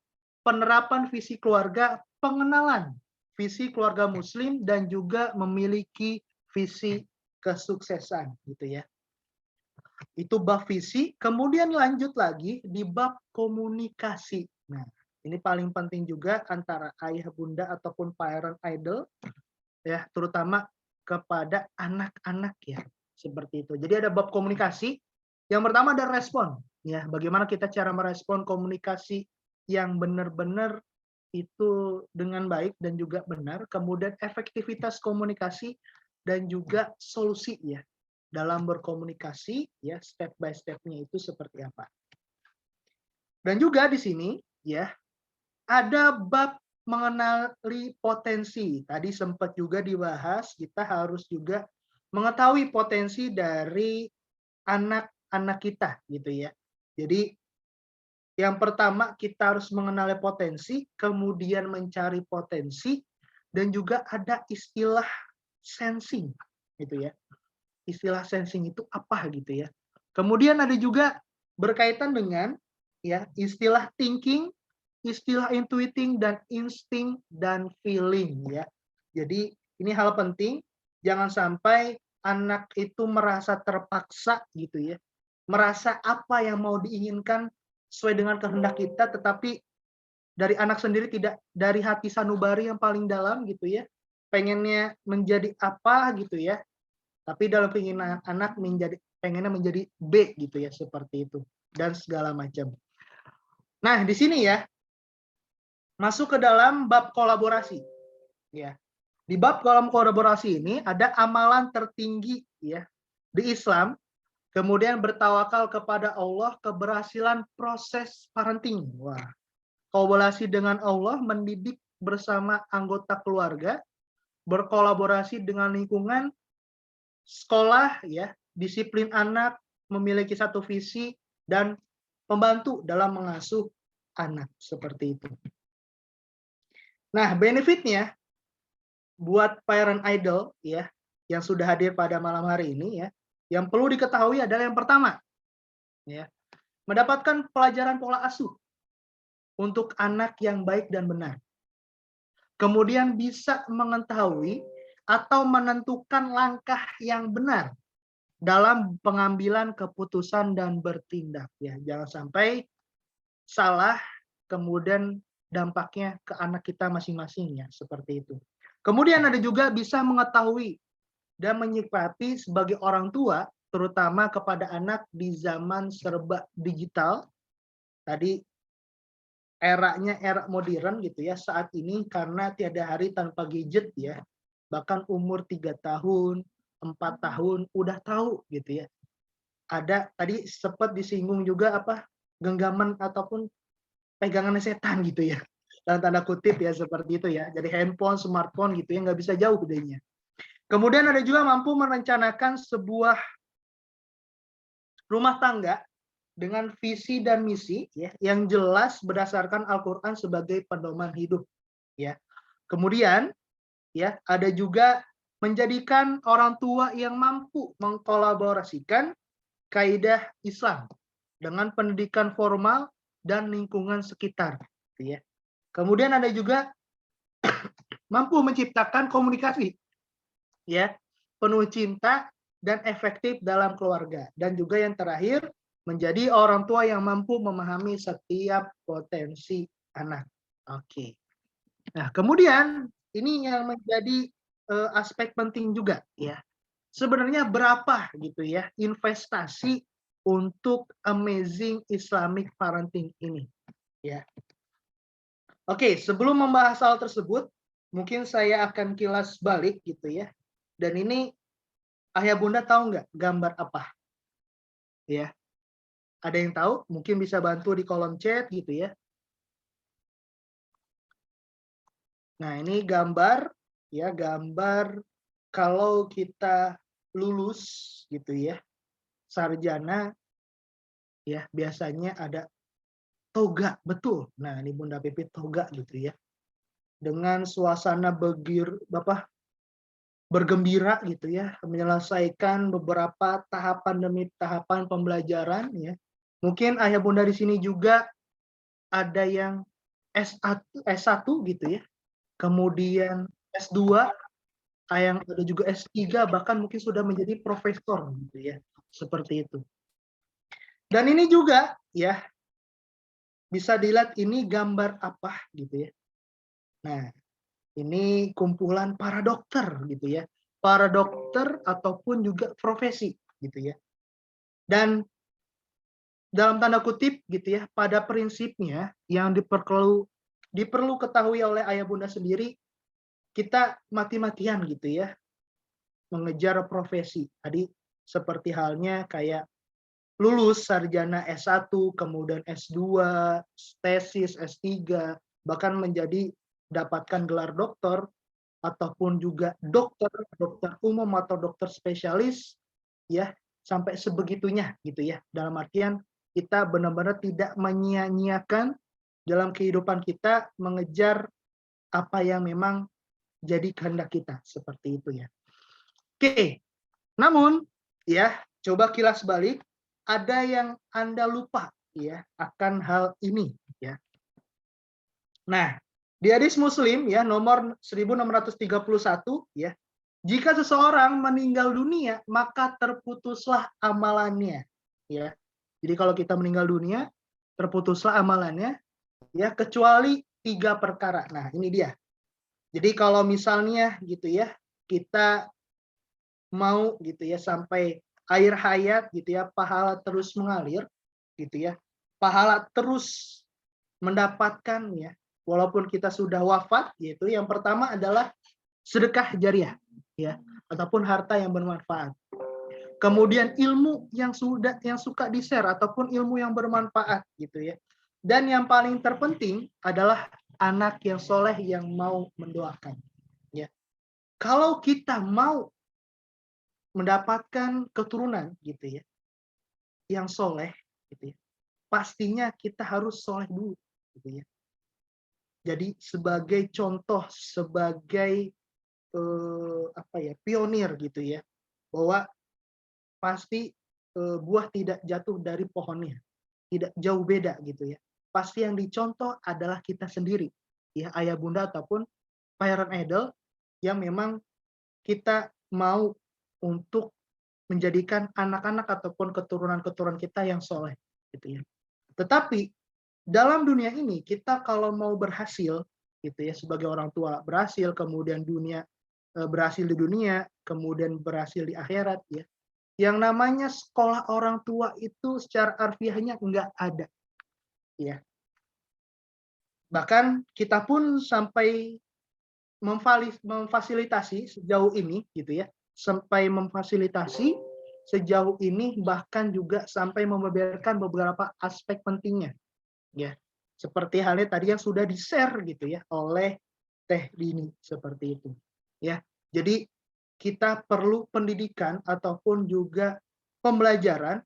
penerapan visi keluarga, pengenalan visi keluarga muslim dan juga memiliki visi kesuksesan gitu ya. Itu bab visi, kemudian lanjut lagi di bab komunikasi. Nah, ini paling penting juga antara ayah bunda ataupun parent idol ya, terutama kepada anak-anak ya, seperti itu. Jadi ada bab komunikasi. Yang pertama ada respon ya, bagaimana kita cara merespon komunikasi yang benar-benar itu dengan baik dan juga benar, kemudian efektivitas komunikasi dan juga solusi ya dalam berkomunikasi ya, step by step-nya itu seperti apa. Dan juga di sini ya ada bab mengenali potensi. Tadi sempat juga dibahas, kita harus juga mengetahui potensi dari anak-anak kita gitu ya. Jadi yang pertama kita harus mengenali potensi, kemudian mencari potensi, dan juga ada istilah sensing gitu ya. Istilah sensing itu apa gitu ya. Kemudian ada juga berkaitan dengan ya istilah thinking, istilah intuiting dan insting dan feeling ya. Jadi ini hal penting, jangan sampai anak itu merasa terpaksa gitu ya. Merasa apa yang mau diinginkan sesuai dengan kehendak kita, tetapi dari anak sendiri tidak dari hati sanubari yang paling dalam gitu ya. Pengennya menjadi apa gitu ya. Tapi dalam keinginan anak pengennya menjadi B gitu ya, seperti itu dan segala macam. Nah, di sini ya masuk ke dalam bab kolaborasi ya. Di bab dalam kolaborasi ini ada amalan tertinggi ya di Islam, kemudian bertawakal kepada Allah, keberhasilan proses parenting. Wah, kolaborasi dengan Allah, mendidik bersama anggota keluarga, berkolaborasi dengan lingkungan, sekolah ya, disiplin anak, memiliki satu visi dan membantu dalam mengasuh anak, seperti itu. Nah, benefitnya buat parent idol ya yang sudah hadir pada malam hari ini ya, yang perlu diketahui adalah yang pertama ya, mendapatkan pelajaran pola asuh untuk anak yang baik dan benar. Kemudian bisa mengetahui atau menentukan langkah yang benar dalam pengambilan keputusan dan bertindak ya. Jangan sampai salah kemudian dampaknya ke anak kita masing-masing ya, seperti itu. Kemudian ada juga bisa mengetahui dan menyikapi sebagai orang tua, terutama kepada anak di zaman serba digital. Tadi eranya era modern gitu ya saat ini, karena tiada hari tanpa gadget ya. Bahkan umur 3 tahun, 4 tahun udah tahu gitu ya. Ada tadi sempat disinggung juga apa genggaman ataupun pegangan setan gitu ya. Dalam tanda kutip ya, seperti itu ya. Jadi handphone, smartphone gitu ya, nggak bisa jauh bedanya. Kemudian ada juga mampu merencanakan sebuah rumah tangga dengan visi dan misi ya, yang jelas berdasarkan Al-Qur'an sebagai pedoman hidup ya. Kemudian ya, ada juga menjadikan orang tua yang mampu mengkolaborasikan kaidah Islam dengan pendidikan formal dan lingkungan sekitar gitu ya. Kemudian ada juga mampu menciptakan komunikasi ya, penuh cinta dan efektif dalam keluarga. Dan juga yang terakhir, menjadi orang tua yang mampu memahami setiap potensi anak. Oke. Nah, kemudian ini yang menjadi aspek penting juga ya. Sebenarnya berapa gitu ya investasi untuk Amazing Islamic Parenting ini ya. Oke, sebelum membahas hal tersebut, mungkin saya akan kilas balik gitu ya. Dan ini ayah bunda tahu nggak gambar apa? Ya, ada yang tahu? Mungkin bisa bantu di kolom chat gitu ya. Nah, ini gambar ya, gambar kalau kita lulus gitu ya, sarjana ya, biasanya ada toga, betul. Nah, ini Bunda Pipi toga gitu ya. Dengan suasana bergembira gitu ya, menyelesaikan beberapa tahapan demi tahapan pembelajaran ya. Mungkin ayah bunda di sini juga ada yang S1 gitu ya. Kemudian S2, ada juga S3, bahkan mungkin sudah menjadi profesor gitu ya. Seperti itu. Dan ini juga ya bisa dilihat ini gambar apa gitu ya. Nah, ini kumpulan para dokter gitu ya. Para dokter ataupun juga profesi gitu ya. Dan dalam tanda kutip gitu ya, pada prinsipnya yang diperlu ketahui oleh ayah bunda sendiri, kita mati-matian gitu ya mengejar profesi. Tadi seperti halnya kayak lulus sarjana S1, kemudian S2, tesis, S3, bahkan dapatkan gelar doktor, ataupun juga dokter umum atau dokter spesialis, ya sampai sebegitunya gitu ya. Dalam artian kita benar-benar tidak menyia-nyiakan dalam kehidupan kita mengejar apa yang memang jadi kehendak kita, seperti itu ya. Oke, namun ya coba kilas balik, ada yang Anda lupa ya akan hal ini ya. Nah, di hadis Muslim ya nomor 1631 ya, jika seseorang meninggal dunia maka terputuslah amalannya ya. Jadi kalau kita meninggal dunia terputuslah amalannya ya, kecuali 3 perkara. Nah, ini dia. Jadi kalau misalnya gitu ya, kita mau gitu ya sampai akhir hayat gitu ya, pahala terus mengalir gitu ya. Pahala terus mendapatkan ya, walaupun kita sudah wafat gitu. Yang pertama adalah sedekah jariah ya, ataupun harta yang bermanfaat. Kemudian ilmu yang suka di-share ataupun ilmu yang bermanfaat gitu ya. Dan yang paling terpenting adalah anak yang soleh yang mau mendoakan ya. Kalau kita mau mendapatkan keturunan gitu ya, yang soleh gitu ya, pastinya kita harus soleh dulu gitu ya. Jadi sebagai contoh, sebagai pionir gitu ya, bahwa pasti buah tidak jatuh dari pohonnya, tidak jauh beda gitu ya. Pasti yang dicontoh adalah kita sendiri, ya ayah bunda ataupun parent idol yang memang kita mau untuk menjadikan anak-anak ataupun keturunan-keturunan kita yang soleh gitu ya. Tetapi dalam dunia ini kita kalau mau berhasil gitu ya, sebagai orang tua berhasil, kemudian berhasil di dunia, kemudian berhasil di akhirat ya. Yang namanya sekolah orang tua itu secara harfiahnya enggak ada ya. Bahkan kita pun sampai memfasilitasi sejauh ini gitu ya, sampai memfasilitasi sejauh ini, bahkan juga sampai membeberkan beberapa aspek pentingnya ya, seperti halnya tadi yang sudah di-share gitu ya oleh Teh Dini seperti itu ya. Jadi kita perlu pendidikan ataupun juga pembelajaran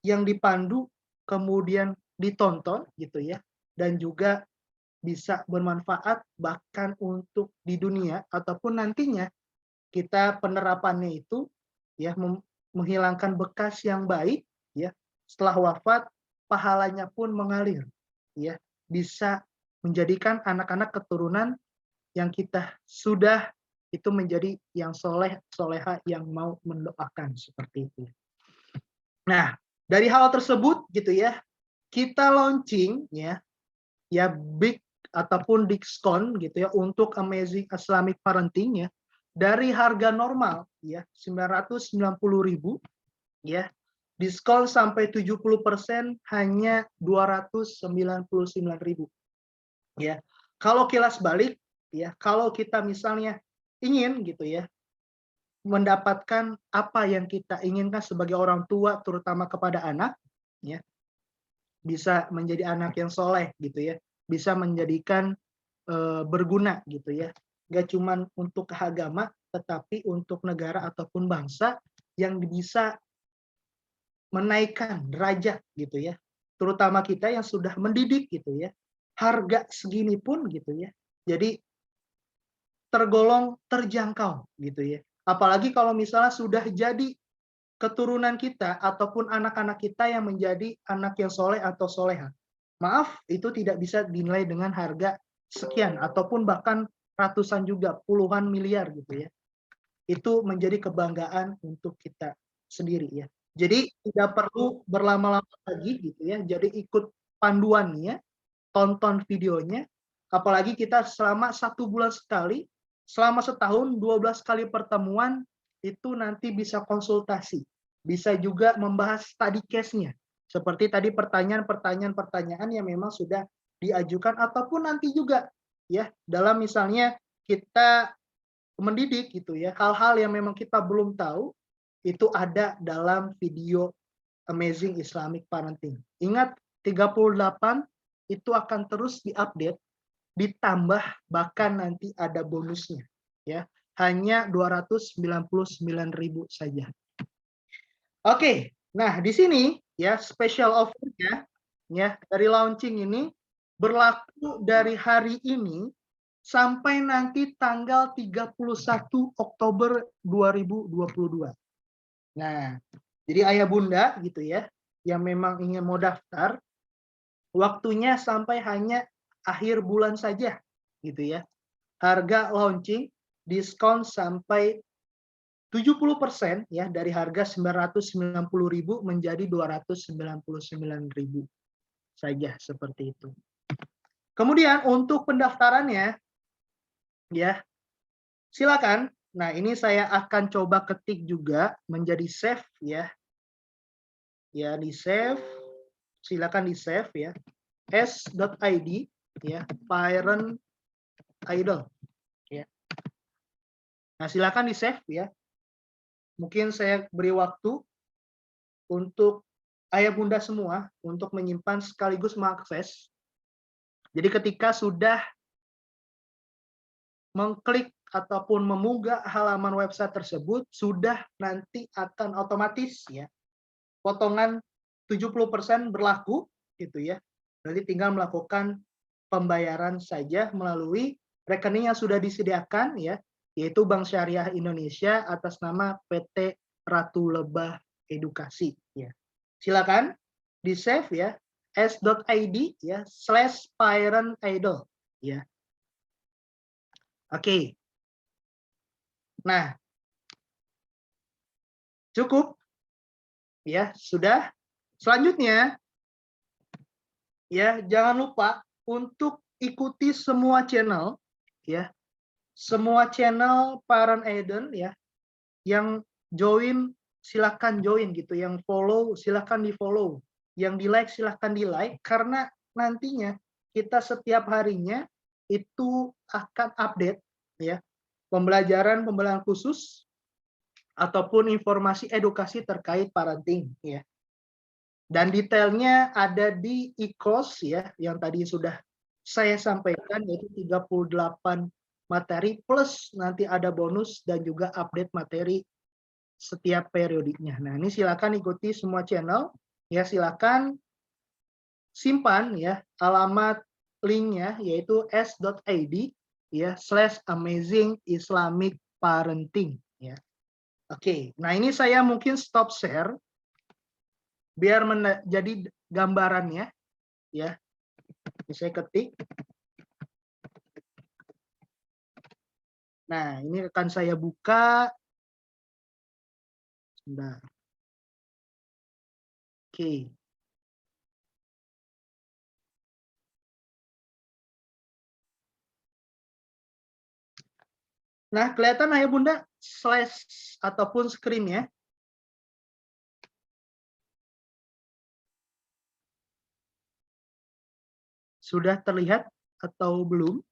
yang dipandu kemudian ditonton gitu ya, dan juga bisa bermanfaat bahkan untuk di dunia ataupun nantinya kita penerapannya itu ya menghilangkan bekas yang baik ya, setelah wafat pahalanya pun mengalir ya, bisa menjadikan anak-anak keturunan yang kita sudah itu menjadi yang soleh soleha yang mau mendoakan seperti itu. Nah, dari hal tersebut gitu ya, kita launching ya big ataupun diskon gitu ya untuk Amazing Islamic Parenting ya, dari harga normal ya 990.000 ya, diskon sampai 70% hanya 299.000 ya. Kalau kilas balik ya, kalau kita misalnya ingin gitu ya mendapatkan apa yang kita inginkan sebagai orang tua terutama kepada anak ya, bisa menjadi anak yang soleh gitu ya, bisa menjadikan berguna gitu ya, gak cuman untuk agama tetapi untuk negara ataupun bangsa, yang bisa menaikkan derajat gitu ya, terutama kita yang sudah mendidik gitu ya, harga segini pun gitu ya, jadi tergolong terjangkau gitu ya, apalagi kalau misalnya sudah jadi keturunan kita ataupun anak-anak kita yang menjadi anak yang soleh atau soleha. Maaf, itu tidak bisa dinilai dengan harga sekian ataupun bahkan ratusan juga, puluhan miliar gitu ya. Itu menjadi kebanggaan untuk kita sendiri ya. Jadi tidak perlu berlama-lama lagi gitu ya. Jadi ikut panduannya, tonton videonya, apalagi kita selama 1 bulan sekali, selama setahun 12 kali pertemuan, itu nanti bisa konsultasi, bisa juga membahas study case-nya. Seperti tadi pertanyaan-pertanyaan yang memang sudah diajukan ataupun nanti juga ya dalam misalnya kita mendidik gitu ya, hal-hal yang memang kita belum tahu itu ada dalam video Amazing Islamic Parenting. Ingat 38 itu akan terus diupdate, ditambah bahkan nanti ada bonusnya ya. Hanya 299.000 saja. Oke, nah di sini ya special offer-nya ya dari launching ini berlaku dari hari ini sampai nanti tanggal 31 Oktober 2022. Nah, jadi ayah bunda gitu ya yang memang ingin mau daftar, waktunya sampai hanya akhir bulan saja gitu ya. Harga launching diskon sampai 70% ya, dari harga 990.000 menjadi 299.000 saja seperti itu. Kemudian untuk pendaftarannya ya silakan Nah, ini saya akan coba ketik juga menjadi save ya. Ya, di save. Silakan di save ya. s.id ya, parent idol ya. Nah, silakan di save ya. Mungkin saya beri waktu untuk ayah bunda semua untuk menyimpan sekaligus mengakses. Jadi ketika sudah mengklik ataupun mengunggah halaman website tersebut, sudah nanti akan otomatis ya potongan 70% berlaku gitu ya. Berarti tinggal melakukan pembayaran saja melalui rekening yang sudah disediakan ya, yaitu Bank Syariah Indonesia atas nama PT Ratu Lebah Edukasi ya. Silakan di save ya, s.id ya /parent idol ya. Oke. Nah, cukup ya, sudah. Selanjutnya ya, jangan lupa untuk ikuti semua channel ya. Semua channel Parent Eden ya. Yang join silakan join gitu, yang follow silakan di-follow, yang di-like silakan di-like karena nantinya kita setiap harinya itu akan update ya. Pembelajaran khusus ataupun informasi edukasi terkait parenting ya. Dan detailnya ada di e-course ya, yang tadi sudah saya sampaikan, yaitu 38 materi plus nanti ada bonus dan juga update materi setiap periodenya. Nah, ini silakan ikuti semua channel ya, silakan simpan ya alamat linknya yaitu s.id ya /amazing Islamic parenting ya. Oke, nah ini saya mungkin stop share biar jadi gambarannya ya. Ini saya ketik. Nah, ini akan saya buka. Sebentar. Oke. Nah, kelihatan ayah bunda slash ataupun screen ya. Sudah terlihat atau belum?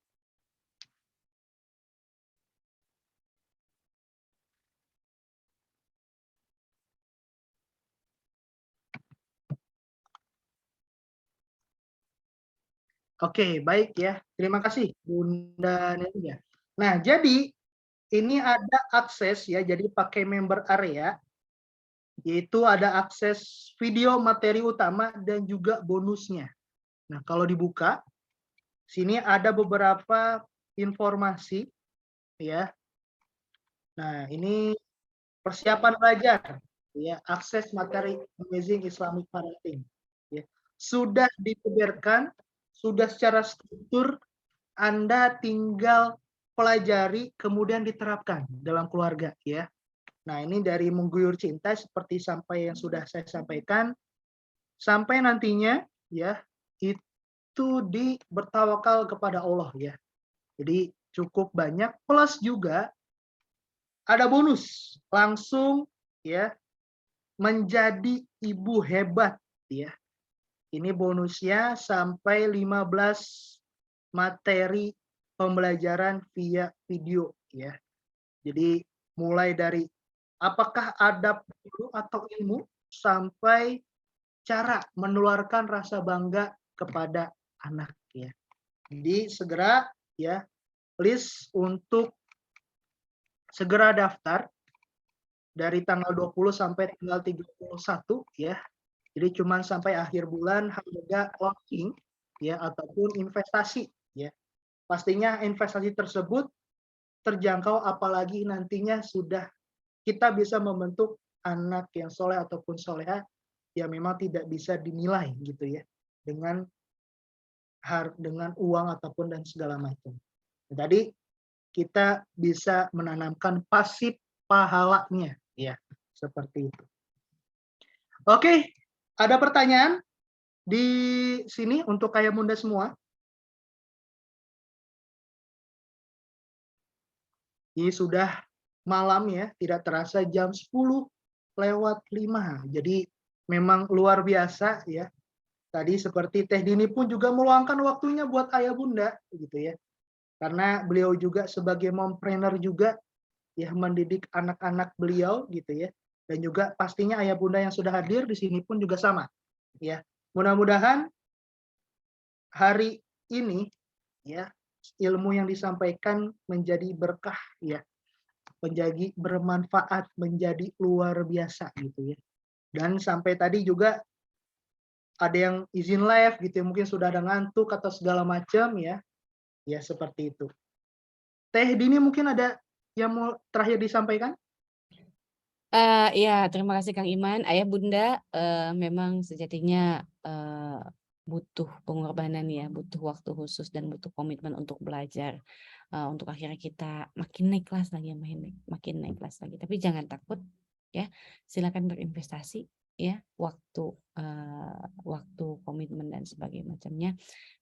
Oke, baik ya. Terima kasih Bunda Nelia. Nah, jadi ini ada akses ya, jadi pakai member area, yaitu ada akses video materi utama dan juga bonusnya. Nah, kalau dibuka, sini ada beberapa informasi ya. Nah, ini persiapan belajar ya, akses materi Amazing Islamic Parenting ya. Sudah diterbitkan, sudah secara struktur, Anda tinggal pelajari kemudian diterapkan dalam keluarga ya. Nah, ini dari mengguyur cinta seperti sampai yang sudah saya sampaikan, sampai nantinya ya itu bertawakal kepada Allah ya. Jadi cukup banyak, plus juga ada bonus langsung ya, menjadi ibu hebat ya. Ini bonusnya sampai 15 materi pembelajaran via video ya. Jadi mulai dari apakah adab atau ilmu sampai cara menularkan rasa bangga kepada anak ya. Jadi segera ya, please untuk segera daftar dari tanggal 20 sampai tanggal 31 ya. Jadi cuma sampai akhir bulan harga locking ya ataupun investasi ya. Pastinya investasi tersebut terjangkau apalagi nantinya sudah kita bisa membentuk anak yang soleh ataupun soleha yang memang tidak bisa dinilai gitu ya dengan uang ataupun dan segala macam. Jadi kita bisa menanamkan pasif pahalanya ya, seperti itu. Oke, ada pertanyaan di sini untuk ayah bunda semua? Ini sudah malam ya, tidak terasa jam 10:05. Jadi memang luar biasa ya. Tadi seperti Teh Dini pun juga meluangkan waktunya buat ayah bunda gitu ya. Karena beliau juga sebagai mompreneur juga ya mendidik anak-anak beliau gitu ya. Dan juga pastinya ayah bunda yang sudah hadir di sini pun juga sama ya. Mudah-mudahan hari ini ya ilmu yang disampaikan menjadi berkah ya, menjadi bermanfaat, menjadi luar biasa gitu ya. Dan sampai tadi juga ada yang izin live gitu ya, mungkin sudah ada ngantuk atau segala macam ya. Ya seperti itu. Teh Dini mungkin ada yang mau terakhir disampaikan? Ya, terima kasih Kang Iman. Ayah Bunda memang sejatinya butuh pengorbanan ya, butuh waktu khusus dan butuh komitmen untuk belajar. Untuk akhirnya kita makin naik kelas lagi, makin naik kelas lagi. Tapi jangan takut ya, silakan berinvestasi ya, waktu, komitmen dan sebagainya macamnya.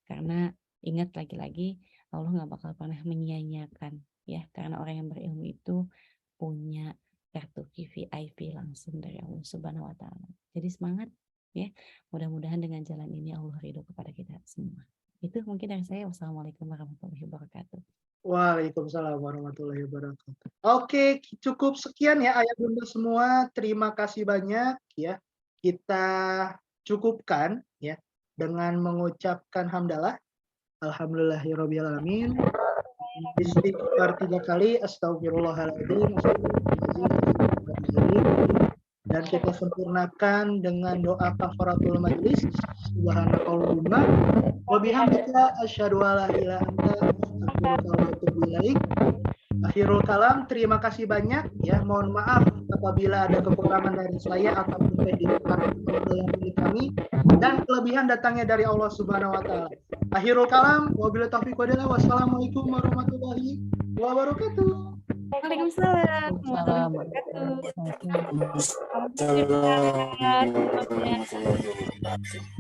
Karena ingat lagi-lagi Allah nggak bakal pernah menyia-nyiakan ya, karena orang yang berilmu itu punya kartu VIP langsung dari Allah Subhanahu wa taala. Jadi semangat ya. Mudah-mudahan dengan jalan ini Allah ridho kepada kita semua. Itu mungkin dari saya. Wassalamualaikum warahmatullahi wabarakatuh. Waalaikumsalam warahmatullahi wabarakatuh. Oke, cukup sekian ya ayah bunda semua. Terima kasih banyak ya. Kita cukupkan ya dengan mengucapkan hamdalah. Alhamdulillahirabbil alamin. Istighfar 3 kali, astagfirullahaladzim, dan kita sempurnakan dengan doa kafaratul majlis. Subhanakallahumma wa bihamdika asyhadu an la ilaha illa anta astaghfiruka wa atubu ilaik. Akhirul kalam, terima kasih banyak ya. Mohon maaf apabila ada kekurangan dari saya ataupun yang milik kami, dan kelebihan datangnya dari Allah Subhanahu wa taala. Akhirul kalam, wabillahi taufiq walhidayah. Wassalamualaikum warahmatullahi wabarakatuh. Waalaikumsalam warahmatullahi wabarakatuh. Alhamdulillah.